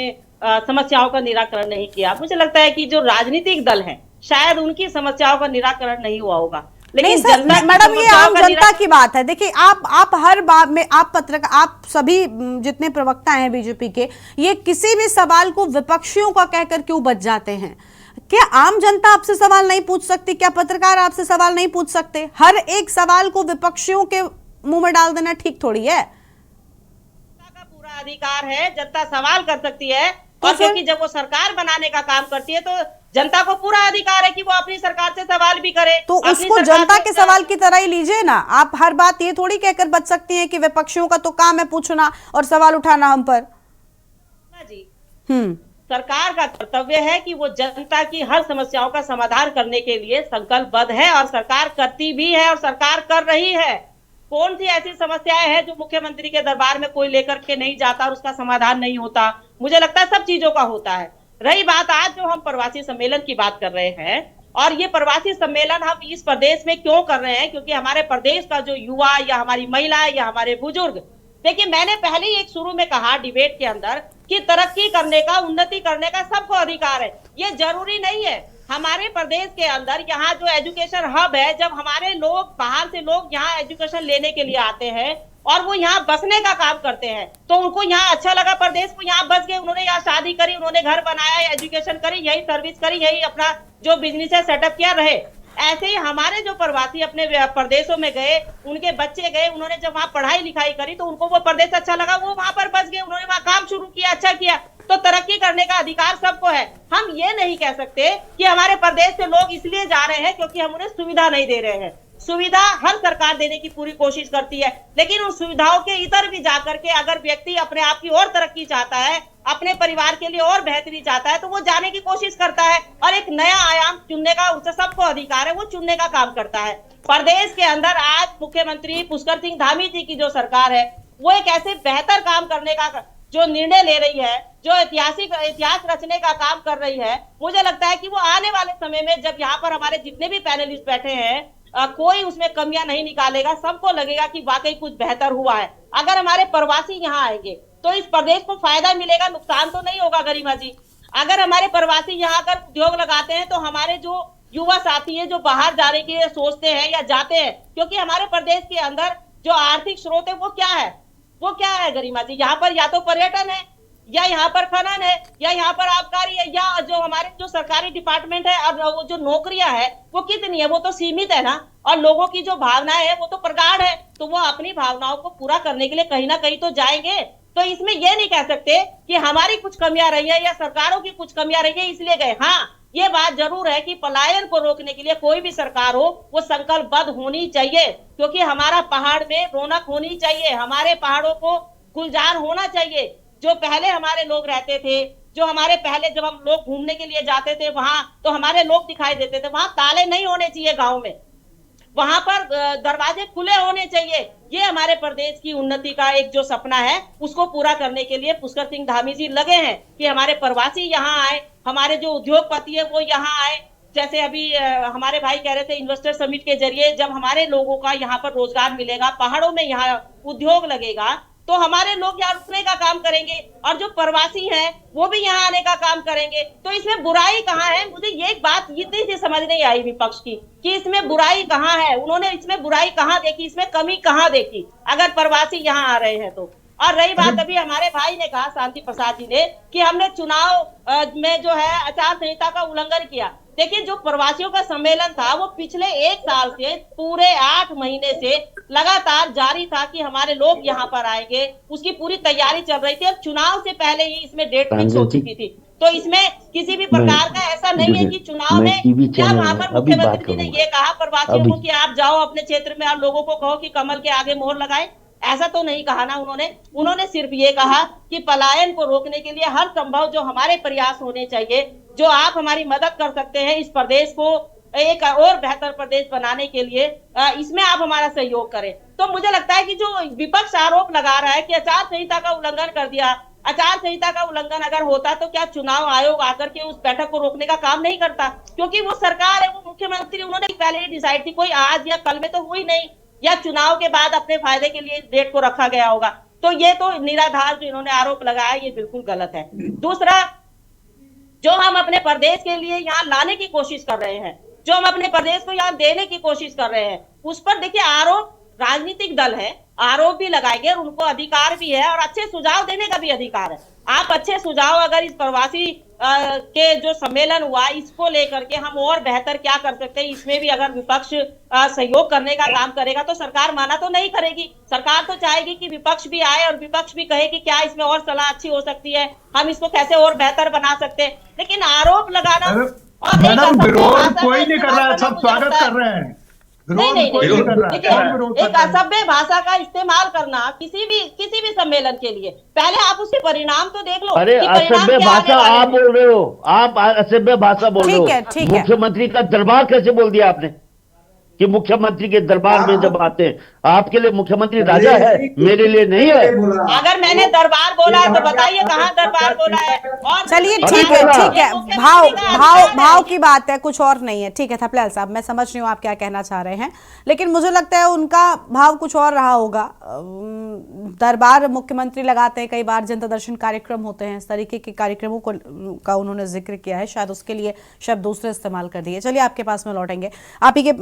समस्याओं का निराकरण नहीं किया, मुझे लगता है कि जो राजनीतिक दल हैं शायद उनकी समस्याओं का निराकरण नहीं हुआ होगा, लेकिन जनता मैडम ये आम जनता की बात है। देखिए आप हर बात में, आप पत्रकार, आप सभी जितने प्रवक्ता हैं बीजेपी के, ये किसी भी सवाल को विपक्षियों का कहकर क्यों बच जाते हैं? क्या आम जनता आपसे सवाल नहीं पूछ सकती? क्या पत्रकार आपसे सवाल नहीं पूछ सकते? हर एक सवाल को विपक्षियों के मुंह में डाल देना ठीक थोड़ी है। जनता का पूरा अधिकार है, जनता सवाल कर सकती है, और क्योंकि जब वो सरकार बनाने का काम करती है तो जनता को पूरा अधिकार है कि वो अपनी सरकार से सवाल भी करे। तो उसको जनता के सवाल की तरह ही लीजिए ना। आप हर बात ये थोड़ी कहकर बच सकती हैं कि विपक्षियों का तो काम है पूछना और सवाल उठाना हम पर। जी सरकार का कर्तव्य है कि वो जनता की हर समस्याओं का समाधान करने के लिए संकल्पबद्ध है, और सरकार करती भी है और सरकार कर रही है। कौन सी ऐसी समस्याएं हैं जो मुख्यमंत्री के दरबार में कोई लेकर के नहीं जाता और उसका समाधान नहीं होता? मुझे लगता है सब चीजों का होता है। रही बात आज जो हम प्रवासी सम्मेलन की बात कर रहे हैं, और ये प्रवासी सम्मेलन हम इस प्रदेश में क्यों कर रहे हैं, क्योंकि हमारे प्रदेश का जो युवा या हमारी महिलाएं या हमारे बुजुर्ग, देखिए मैंने पहले ही एक शुरू में कहा डिबेट के अंदर कि तरक्की करने का, उन्नति करने का सबको अधिकार है। ये जरूरी नहीं है हमारे प्रदेश के अंदर यहाँ जो एजुकेशन हब है, जब हमारे लोग बाहर से लोग यहाँ एजुकेशन लेने के लिए आते हैं और वो यहाँ बसने का काम करते हैं, तो उनको यहाँ अच्छा लगा, प्रदेश को यहाँ बस गए, उन्होंने यहाँ शादी करी, उन्होंने घर बनाया, एजुकेशन करी, यही सर्विस करी, यही अपना जो बिजनेस है सेटअप किया, रहे। ऐसे ही हमारे जो प्रवासी अपने प्रदेशों में गए, उनके बच्चे गए, उन्होंने जब वहाँ पढ़ाई लिखाई करी तो उनको वो प्रदेश अच्छा लगा, वो वहां पर बस गए, उन्होंने वहाँ काम शुरू किया, अच्छा किया। तो तरक्की करने का अधिकार सबको है। हम ये नहीं कह सकते कि हमारे प्रदेश से लोग इसलिए जा रहे हैं क्योंकि हम उन्हें सुविधा नहीं दे रहे हैं। सुविधा हर सरकार देने की पूरी कोशिश करती है, लेकिन उन सुविधाओं के इतर भी जाकर के अगर व्यक्ति अपने आप की और तरक्की चाहता है, अपने परिवार के लिए और बेहतरी चाहता है, तो वो जाने की कोशिश करता है, और एक नया आयाम चुनने का उसे सबको अधिकार है, वो चुनने का काम करता है। प्रदेश के अंदर आज मुख्यमंत्री पुष्कर सिंह धामी जी की जो सरकार है, वो एक ऐसे बेहतर काम करने का जो निर्णय ले रही है, जो इतिहास रचने का काम कर रही है। मुझे लगता है कि वो आने वाले समय में जब यहाँ पर हमारे जितने भी पैनलिस्ट बैठे हैं, कोई उसमें कमियां नहीं निकालेगा, सबको लगेगा कि वाकई कुछ बेहतर हुआ है। अगर हमारे प्रवासी यहाँ आएंगे तो इस प्रदेश को फायदा मिलेगा, नुकसान तो नहीं होगा गरिमा जी। अगर हमारे प्रवासी यहाँ आकर उद्योग लगाते हैं तो हमारे जो युवा साथी है जो बाहर जाने के लिए सोचते हैं या जाते हैं, क्योंकि हमारे प्रदेश के अंदर जो आर्थिक स्रोत है वो क्या है गरिमा जी? यहाँ पर या तो पर्यटन है, या यहाँ पर खनन है, या यहाँ पर आबकारी है, या जो हमारे जो सरकारी डिपार्टमेंट है और वो जो नौकरियां है वो कितनी है? वो तो सीमित है ना। और लोगों की जो भावनाएं है वो तो प्रगाढ़ है, तो वो अपनी भावनाओं को पूरा करने के लिए कहीं ना कहीं तो जाएंगे। तो इसमें ये नहीं कह सकते कि हमारी कुछ कमियां रही है या सरकारों की कुछ कमियां रही है इसलिए गए। हाँ, ये बात जरूर है कि पलायन को रोकने के लिए कोई भी सरकार हो वो संकल्पबद्ध होनी चाहिए, क्योंकि हमारा पहाड़ में रौनक होनी चाहिए, हमारे पहाड़ों को गुलजार होना चाहिए। जो पहले हमारे लोग रहते थे, जो हमारे पहले जब हम लोग घूमने के लिए जाते थे वहां तो हमारे लोग दिखाई देते थे, वहां ताले नहीं होने चाहिए गांव में, वहां पर दरवाजे खुले होने चाहिए। ये हमारे प्रदेश की उन्नति का एक जो सपना है उसको पूरा करने के लिए पुष्कर सिंह धामी जी लगे हैं कि हमारे प्रवासी यहाँ आए, हमारे जो उद्योगपति है वो यहाँ आए। जैसे अभी हमारे भाई कह रहे थे इन्वेस्टर समिट के जरिए जब हमारे लोगों का यहाँ पर रोजगार मिलेगा, पहाड़ों में यहाँ उद्योग लगेगा, तो हमारे लोग यहाँ रुकने का काम करेंगे और जो प्रवासी हैं वो भी यहाँ आने का काम करेंगे। तो इसमें बुराई कहाँ है? मुझे ये बात इतनी सी समझ नहीं आई विपक्ष की कि इसमें बुराई कहाँ है, उन्होंने इसमें बुराई कहाँ देखी, इसमें कमी कहाँ देखी अगर प्रवासी यहाँ आ रहे हैं तो। और रही बात अभी हमारे भाई ने कहा, शांति प्रसाद जी ने, कि हमने चुनाव में जो है आचार संहिता का उल्लंघन किया। देखिए जो प्रवासियों का सम्मेलन था वो पिछले 1 साल से पूरे 8 महीने से लगातार जारी था कि हमारे लोग यहाँ पर आएंगे, उसकी पूरी तैयारी चल रही थी। अब चुनाव से पहले ही इसमें डेट फिक्स हो चुकी थी। तो इसमें किसी भी प्रकार का ऐसा नहीं है कि चुनाव में क्या वहां पर मुख्यमंत्री जी ने ये कहा प्रवासियों को कि आप जाओ अपने क्षेत्र में और लोगों को कहो कि कमल के आगे मोहर लगाए, ऐसा तो नहीं कहा ना उन्होंने सिर्फ ये कहा कि पलायन को रोकने के लिए हर संभव जो हमारे प्रयास होने चाहिए, जो आप हमारी मदद कर सकते हैं इस प्रदेश को एक और बेहतर प्रदेश बनाने के लिए, इसमें आप हमारा सहयोग करें। तो मुझे लगता है कि जो विपक्ष आरोप लगा रहा है कि आचार संहिता का उल्लंघन कर दिया, आचार संहिता का उल्लंघन अगर होता तो क्या चुनाव आयोग आकर के उस बैठक को रोकने का काम नहीं करता? क्योंकि वो सरकार है, वो मुख्यमंत्री, उन्होंने पहले ही डिसाइड थी, कोई आज या कल में तो हुई नहीं, या चुनाव के बाद अपने फायदे के लिए डेट को रखा गया होगा। तो ये तो निराधार जो इन्होंने आरोप लगाया ये बिल्कुल गलत है। दूसरा, जो हम अपने प्रदेश के लिए यहाँ लाने की कोशिश कर रहे हैं, जो हम अपने प्रदेश को यहाँ देने की कोशिश कर रहे हैं, उस पर देखिए आरोप राजनीतिक दल है, आरोप भी लगाएंगे, उनको अधिकार भी है और अच्छे सुझाव देने का भी अधिकार है। आप अच्छे सुझाव अगर इस प्रवासी के जो सम्मेलन हुआ इसको लेकर के हम और बेहतर क्या कर सकते हैं, इसमें भी अगर विपक्ष सहयोग करने का काम करेगा तो सरकार माना तो नहीं करेगी। सरकार तो चाहेगी कि विपक्ष भी आए और विपक्ष भी कहे कि क्या इसमें और सलाह अच्छी हो सकती है, हम इसको कैसे और बेहतर बना सकते हैं। लेकिन आरोप लगाना मैडम, विरोध कोई नहीं कर रहा है, सब स्वागत कर रहे हैं। नहीं, एक असभ्य भाषा का इस्तेमाल करना किसी भी सम्मेलन के लिए, पहले आप उसके परिणाम तो देख लो। अरे असभ्य भाषा आप बोल रहे हो, आप असभ्य भाषा बोल रहे हो। ठीक है। मुख्यमंत्री का दरबार कैसे बोल दिया आपने कि मुख्यमंत्री के दरबार में जब आते हैं, आपके लिए मुख्यमंत्री राजा है, मेरे लिए नहीं है। अगर मैंने दरबार बोला है तो बताइए कहाँ दरबार बोला है। और चलिए ठीक है, भाव की बात है, कुछ और नहीं है। ठीक है थपलियाल साहब, मैं समझ रही हूँ आप क्या कहना चाह रहे हैं, लेकिन मुझे लगता है उनका भाव कुछ और रहा होगा। दरबार मुख्यमंत्री लगाते हैं, कई बार जनता दर्शन कार्यक्रम होते हैं, इस तरीके के कार्यक्रमों का उन्होंने जिक्र किया है, शायद उसके लिए शब्द दूसरे इस्तेमाल कर दिए। चलिए आपके पास में लौटेंगे, आप ही के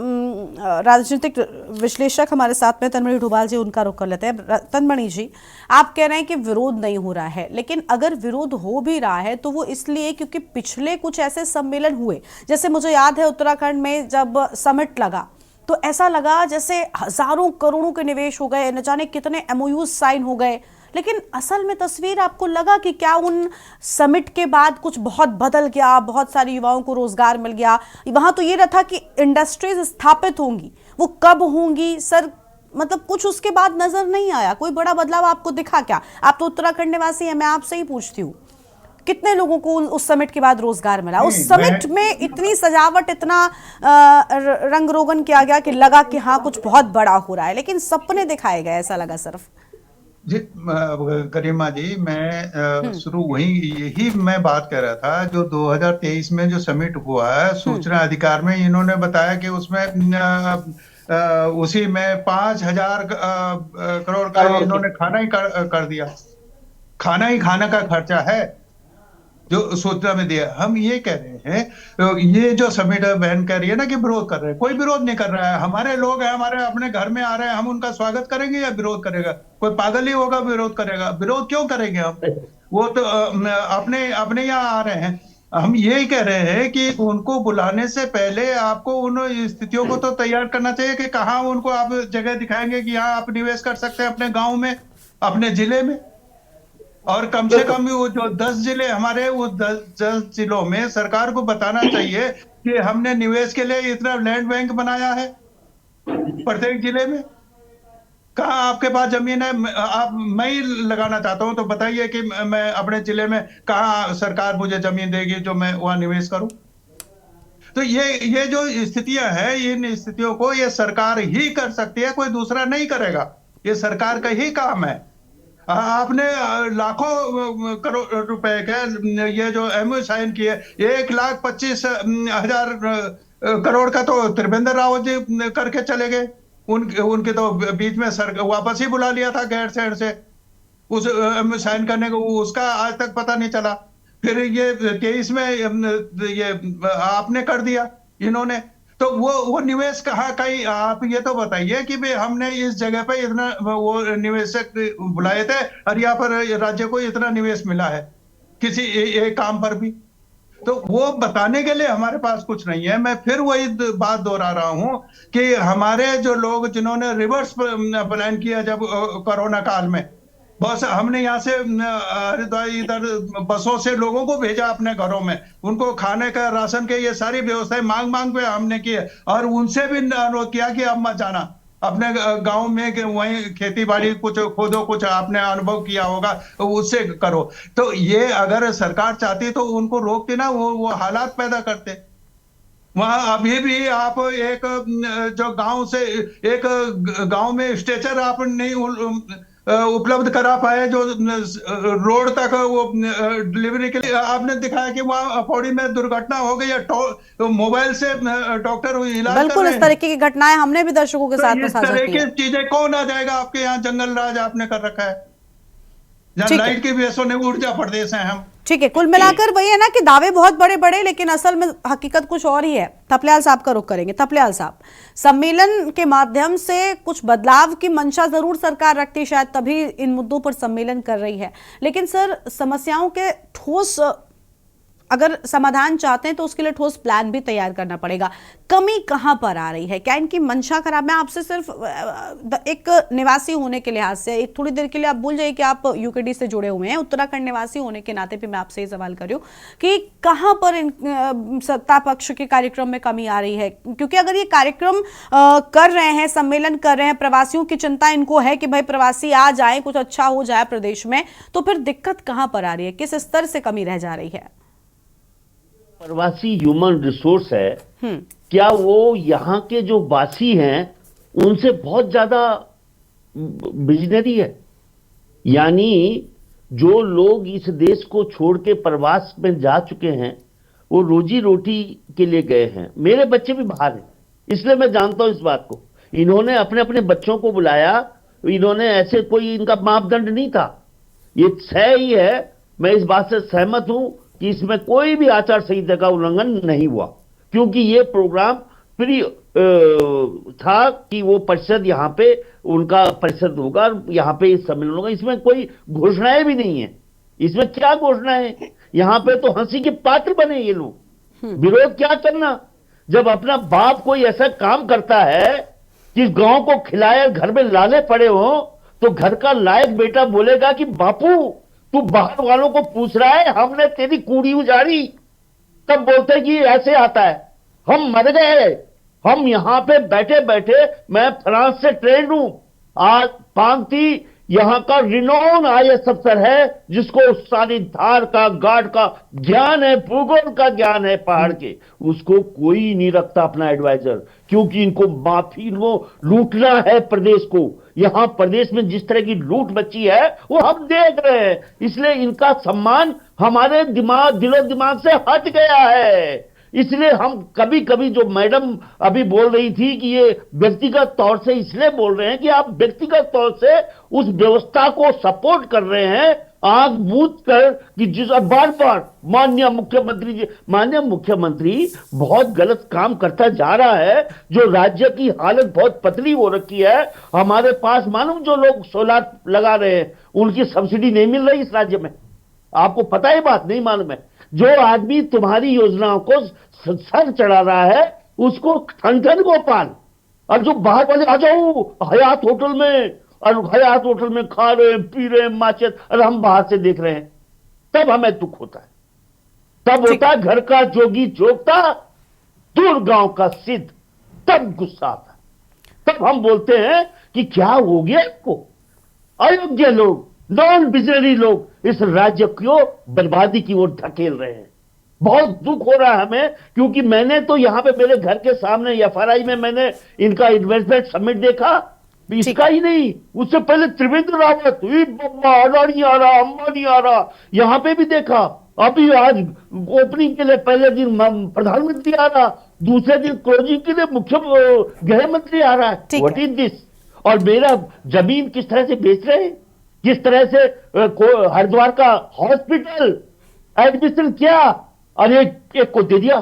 राजनीतिक विश्लेषक हमारे साथ में तनमणि डोभाल जी, उनका रुख कर लेते हैं। तनमणि जी, आप कह रहे हैं कि विरोध नहीं हो रहा है, लेकिन अगर विरोध हो भी रहा है तो वो इसलिए क्योंकि पिछले कुछ ऐसे सम्मेलन हुए, जैसे मुझे याद है उत्तराखंड में जब समिट लगा तो ऐसा लगा जैसे हजारों करोड़ों के निवेश हो गए, न जाने कितने एमओयूज साइन हो गए, लेकिन असल में तस्वीर आपको लगा कि क्या उन समिट के बाद कुछ बहुत बदल गया, बहुत सारे युवाओं को रोजगार मिल गया? वहां तो ये रहा था कि इंडस्ट्रीज स्थापित होंगी, वो कब होंगी सर, मतलब कुछ उसके बाद नजर नहीं आया। कोई बड़ा बदलाव आपको दिखा क्या? आप तो उत्तराखंड निवासी हैं, मैं आपसे ही पूछती हूँ, कितने लोगों को उस समिट के बाद रोजगार मिला? उस समिट में इतनी सजावट, इतना रंग रोगन किया गया कि लगा कि हाँ कुछ बहुत बड़ा हो रहा है, लेकिन सपने दिखाए गए, ऐसा लगा सिर्फ। जी गरिमा जी, मैं शुरू यही मैं बात कर रहा था, जो 2023 में जो समिट हुआ है सूचना अधिकार में, इन्होंने बताया कि उसमें उसी में 5,000 करोड़ का इन्होंने खाना ही कर दिया। खाना का खर्चा है जो सूचना में दिया। हम ये कह रहे हैं, ये जो समिट बहन कह रही है ना कि विरोध कर रहे हैं, कोई विरोध नहीं कर रहा है। हमारे लोग हैं, हमारे अपने घर में आ रहे हैं, हम उनका स्वागत करेंगे या विरोध करेगा? कोई पागल ही होगा विरोध करेगा। विरोध क्यों करेंगे हम? वो तो अपने यहाँ आ रहे हैं। हम यही कह रहे हैं कि उनको बुलाने से पहले आपको उन स्थितियों को तो तैयार करना चाहिए कि कहाँ उनको आप जगह दिखाएंगे कि यहाँ आप निवेश कर सकते हैं, अपने गाँव में, अपने जिले में। और कम से कम वो जो 10 जिले हमारे, वो 10 जिलों में सरकार को बताना चाहिए कि हमने निवेश के लिए इतना लैंड बैंक बनाया है प्रत्येक जिले में। कहाँ आपके पास जमीन है? मैं ही लगाना चाहता हूं तो बताइए कि मैं अपने जिले में कहाँ सरकार मुझे जमीन देगी जो मैं वहां निवेश करूं। तो ये जो स्थितियां हैं, इन स्थितियों को ये सरकार ही कर सकती है, कोई दूसरा नहीं करेगा। ये सरकार का ही काम है। आपने लाखों करोड़ रुपए के ये जो एमओयू साइन किए, 1,25,000 करोड़ का तो त्रिवेंद्र रावत जी करके चले गए। उनके तो बीच में वापस ही बुला लिया था गैरसैंण से उस एमओयू साइन करने को, उसका आज तक पता नहीं चला। फिर ये 23 में ये आपने कर दिया इन्होंने, तो वो निवेश कहाँ? कहीं आप ये तो बताइए कि भाई हमने इस जगह पे इतना वो निवेशक बुलाए थे और यहाँ पर राज्य को इतना निवेश मिला है किसी एक काम पर भी, तो वो बताने के लिए हमारे पास कुछ नहीं है। मैं फिर वही बात दोहरा रहा हूँ कि हमारे जो लोग जिन्होंने रिवर्स प्लान किया जब कोरोना काल में, बस हमने यहाँ से हरिद्वार इधर बसों से लोगों को भेजा अपने घरों में, उनको खाने का, राशन के, ये सारी व्यवस्थाएं मांग मांग पे हमने की है। और उनसे भी अनुरोध किया कि अब मत जाना अपने गांव में, कि वहीं खेती बाड़ी कुछ खोदो, कुछ आपने अनुभव किया होगा उससे करो। तो ये अगर सरकार चाहती तो उनको रोकती ना, वो हालात पैदा करते। वहां अभी भी आप एक जो गांव से एक गांव में स्ट्रेचर आप नहीं उपलब्ध करा पाए, जो रोड तक वो डिलीवरी के लिए आपने दिखाया कि वहां पौड़ी में दुर्घटना हो गई है, तो मोबाइल से डॉक्टर इलाज कर बिल्कुल रहे इस हैं। तरीके की घटनाएं हमने भी दर्शकों के साथ में इस साझा तरह की की है। चीजें कौन आ जाएगा आपके यहाँ? जंगल राज आपने कर रखा है, जहाँ ठीक है। लाइट की बेसों ने ऊर्जा प्रदेश है हम। ठीक है, कुल मिलाकर वही है ना कि दावे बहुत बड़े बड़े, लेकिन असल में हकीकत कुछ और ही है। थपलियाल साहब का रुख करेंगे। थपलियाल साहब, सम्मेलन के माध्यम से कुछ बदलाव की मंशा जरूर सरकार रखती, शायद तभी इन मुद्दों पर सम्मेलन कर रही है, लेकिन सर समस्याओं के ठोस अगर समाधान चाहते हैं तो उसके लिए ठोस प्लान भी तैयार करना पड़ेगा। कमी कहां पर आ रही है? क्या इनकी मंशा खराब? मैं आपसे सिर्फ एक निवासी होने के लिहाज से, एक थोड़ी देर के लिए आप भूल जाइए कि आप यूकेडी से जुड़े हुए हैं, उत्तराखंड निवासी होने के नाते भी मैं आपसे ये सवाल कर रही हूँ कि कहां पर इन सत्ता पक्ष के कार्यक्रम में कमी आ रही है? क्योंकि अगर ये कार्यक्रम कर रहे हैं, सम्मेलन कर रहे हैं, प्रवासियों की चिंता इनको है कि भाई प्रवासी आ जाए, कुछ अच्छा हो जाए प्रदेश में, तो फिर दिक्कत कहां पर आ रही है? किस स्तर से कमी रह जा रही है? प्रवासी ह्यूमन रिसोर्स है, क्या वो यहाँ के जो वासी हैं उनसे बहुत ज्यादा विजनरी है? यानी जो लोग इस देश को छोड़ के प्रवास में जा चुके हैं वो रोजी रोटी के लिए गए हैं। मेरे बच्चे भी बाहर हैं, इसलिए मैं जानता हूं इस बात को। इन्होंने अपने अपने बच्चों को बुलाया, इन्होंने ऐसे कोई इनका मापदंड नहीं था, ये तय ही है। मैं इस बात से सहमत हूं कि इसमें कोई भी आचार संहिता का उल्लंघन नहीं हुआ, क्योंकि ये प्रोग्राम फ्री था कि वो परिषद यहाँ पे उनका परिषद होगा, यहाँ पे सम्मेलन होगा। इसमें कोई घोषणाएं भी नहीं है। इसमें क्या घोषणाएं? यहाँ पे तो हंसी के पात्र बने ये लोग। विरोध क्या करना? जब अपना बाप कोई ऐसा काम करता है कि गांव को खिलाए, घर में लाले पड़े हो, तो घर का लायक बेटा बोलेगा कि बापू तू बाहर वालों को पूछ रहा है, हमने तेरी कूड़ी उजाड़ी। तब बोलते कि ऐसे आता है, हम मर गए, हम यहां पे बैठे बैठे, मैं फ्रांस से ट्रेंड हूं, आज पांगती यहाँ का रिनोन IAS अफसर है, जिसको सारी धार का, गार्ड का ज्ञान है, भूगोल का ज्ञान है पहाड़ के, उसको कोई नहीं रखता अपना एडवाइजर, क्योंकि इनको माफी को लूटना है प्रदेश को। यहां प्रदेश में जिस तरह की लूट मची है वो हम देख रहे हैं, इसलिए इनका सम्मान हमारे दिलो दिमाग से हट गया है। इसलिए हम कभी कभी, जो मैडम अभी बोल रही थी कि ये व्यक्तिगत तौर से इसलिए बोल रहे हैं कि आप व्यक्तिगत तौर से उस व्यवस्था को सपोर्ट कर रहे हैं, आंख मूंद कर, कि जिस बार बार माननीय मुख्यमंत्री जी, माननीय मुख्यमंत्री बहुत गलत काम करता जा रहा है, जो राज्य की हालत बहुत पतली हो रखी है। हमारे पास मालूम जो लोग सोलार लगा रहे हैं उनकी सब्सिडी नहीं मिल रही इस राज्य में, आपको पता है बात? नहीं मालूम है? जो आदमी तुम्हारी योजनाओं को सर चढ़ा रहा है उसको ठन गोपाल, और जो बाहर वाले आ जाओ हयात होटल में, और हयात होटल में खा रहे हैं, पी रहे हैं, माचिस, और हम बाहर से देख रहे हैं, तब हमें दुख होता है। तब होता है घर का जोगी जोगता, दूर गांव का सिद्ध, तब गुस्सा आता है। तब हम बोलते हैं कि क्या हो गया इनको? अयोग्य लोग, नॉन विजनरी लोग इस राज्य को बर्बादी की ओर धकेल रहे हैं। बहुत दुख हो रहा है हमें, क्योंकि मैंने तो यहाँ पे मेरे घर के सामने FRI में मैंने इनका इन्वेस्टमेंट समिट देखा, इसका ही नहीं, उससे पहले त्रिवेंद्र रावत, अडानी आ रहा, अंबानी आ रहा, यहाँ पे भी देखा। अभी आज ओपनिंग के लिए पहले दिन प्रधानमंत्री आ रहा, दूसरे दिन क्लोजिंग के लिए मुख्य गृह मंत्री आ रहा है। What is this? और मेरा जमीन किस तरह से बेच रहे हैं, किस तरह से हरिद्वार का हॉस्पिटल एडमिशन किया और एक को दे दिया।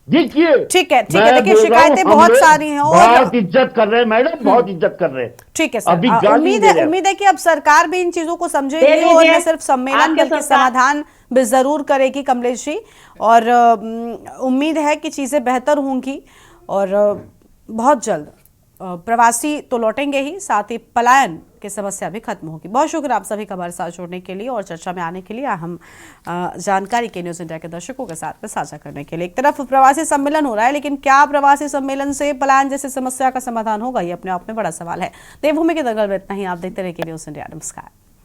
देखिए, ठीक है, देखिए शिकायतें बहुत सारी हैं और बहुत इज्जत कर रहे हैं मैडम, बहुत इज्जत कर रहे हैं। ठीक है सर, उम्मीद है कि अब सरकार भी इन चीजों को समझेगी और न सिर्फ सम्मेलन बल्कि समाधान भी जरूर करेगी कमलेश जी, और उम्मीद है कि चीजें बेहतर होंगी और बहुत जल्द प्रवासी तो लौटेंगे ही, साथ ही पलायन की समस्या भी खत्म होगी। बहुत शुक्रिया आप सभी का हमारे साथ जुड़ने के लिए और चर्चा में आने के लिए, हम जानकारी के न्यूज़ इंडिया के दर्शकों के साथ में साझा करने के लिए। एक तरफ प्रवासी सम्मेलन हो रहा है, लेकिन क्या प्रवासी सम्मेलन से पलायन जैसी समस्या का समाधान होगा, ये अपने आप में बड़ा सवाल है। देवभूमि के दंगल में इतना ही। आप देखते रहिए न्यूज़ इंडिया। नमस्कार।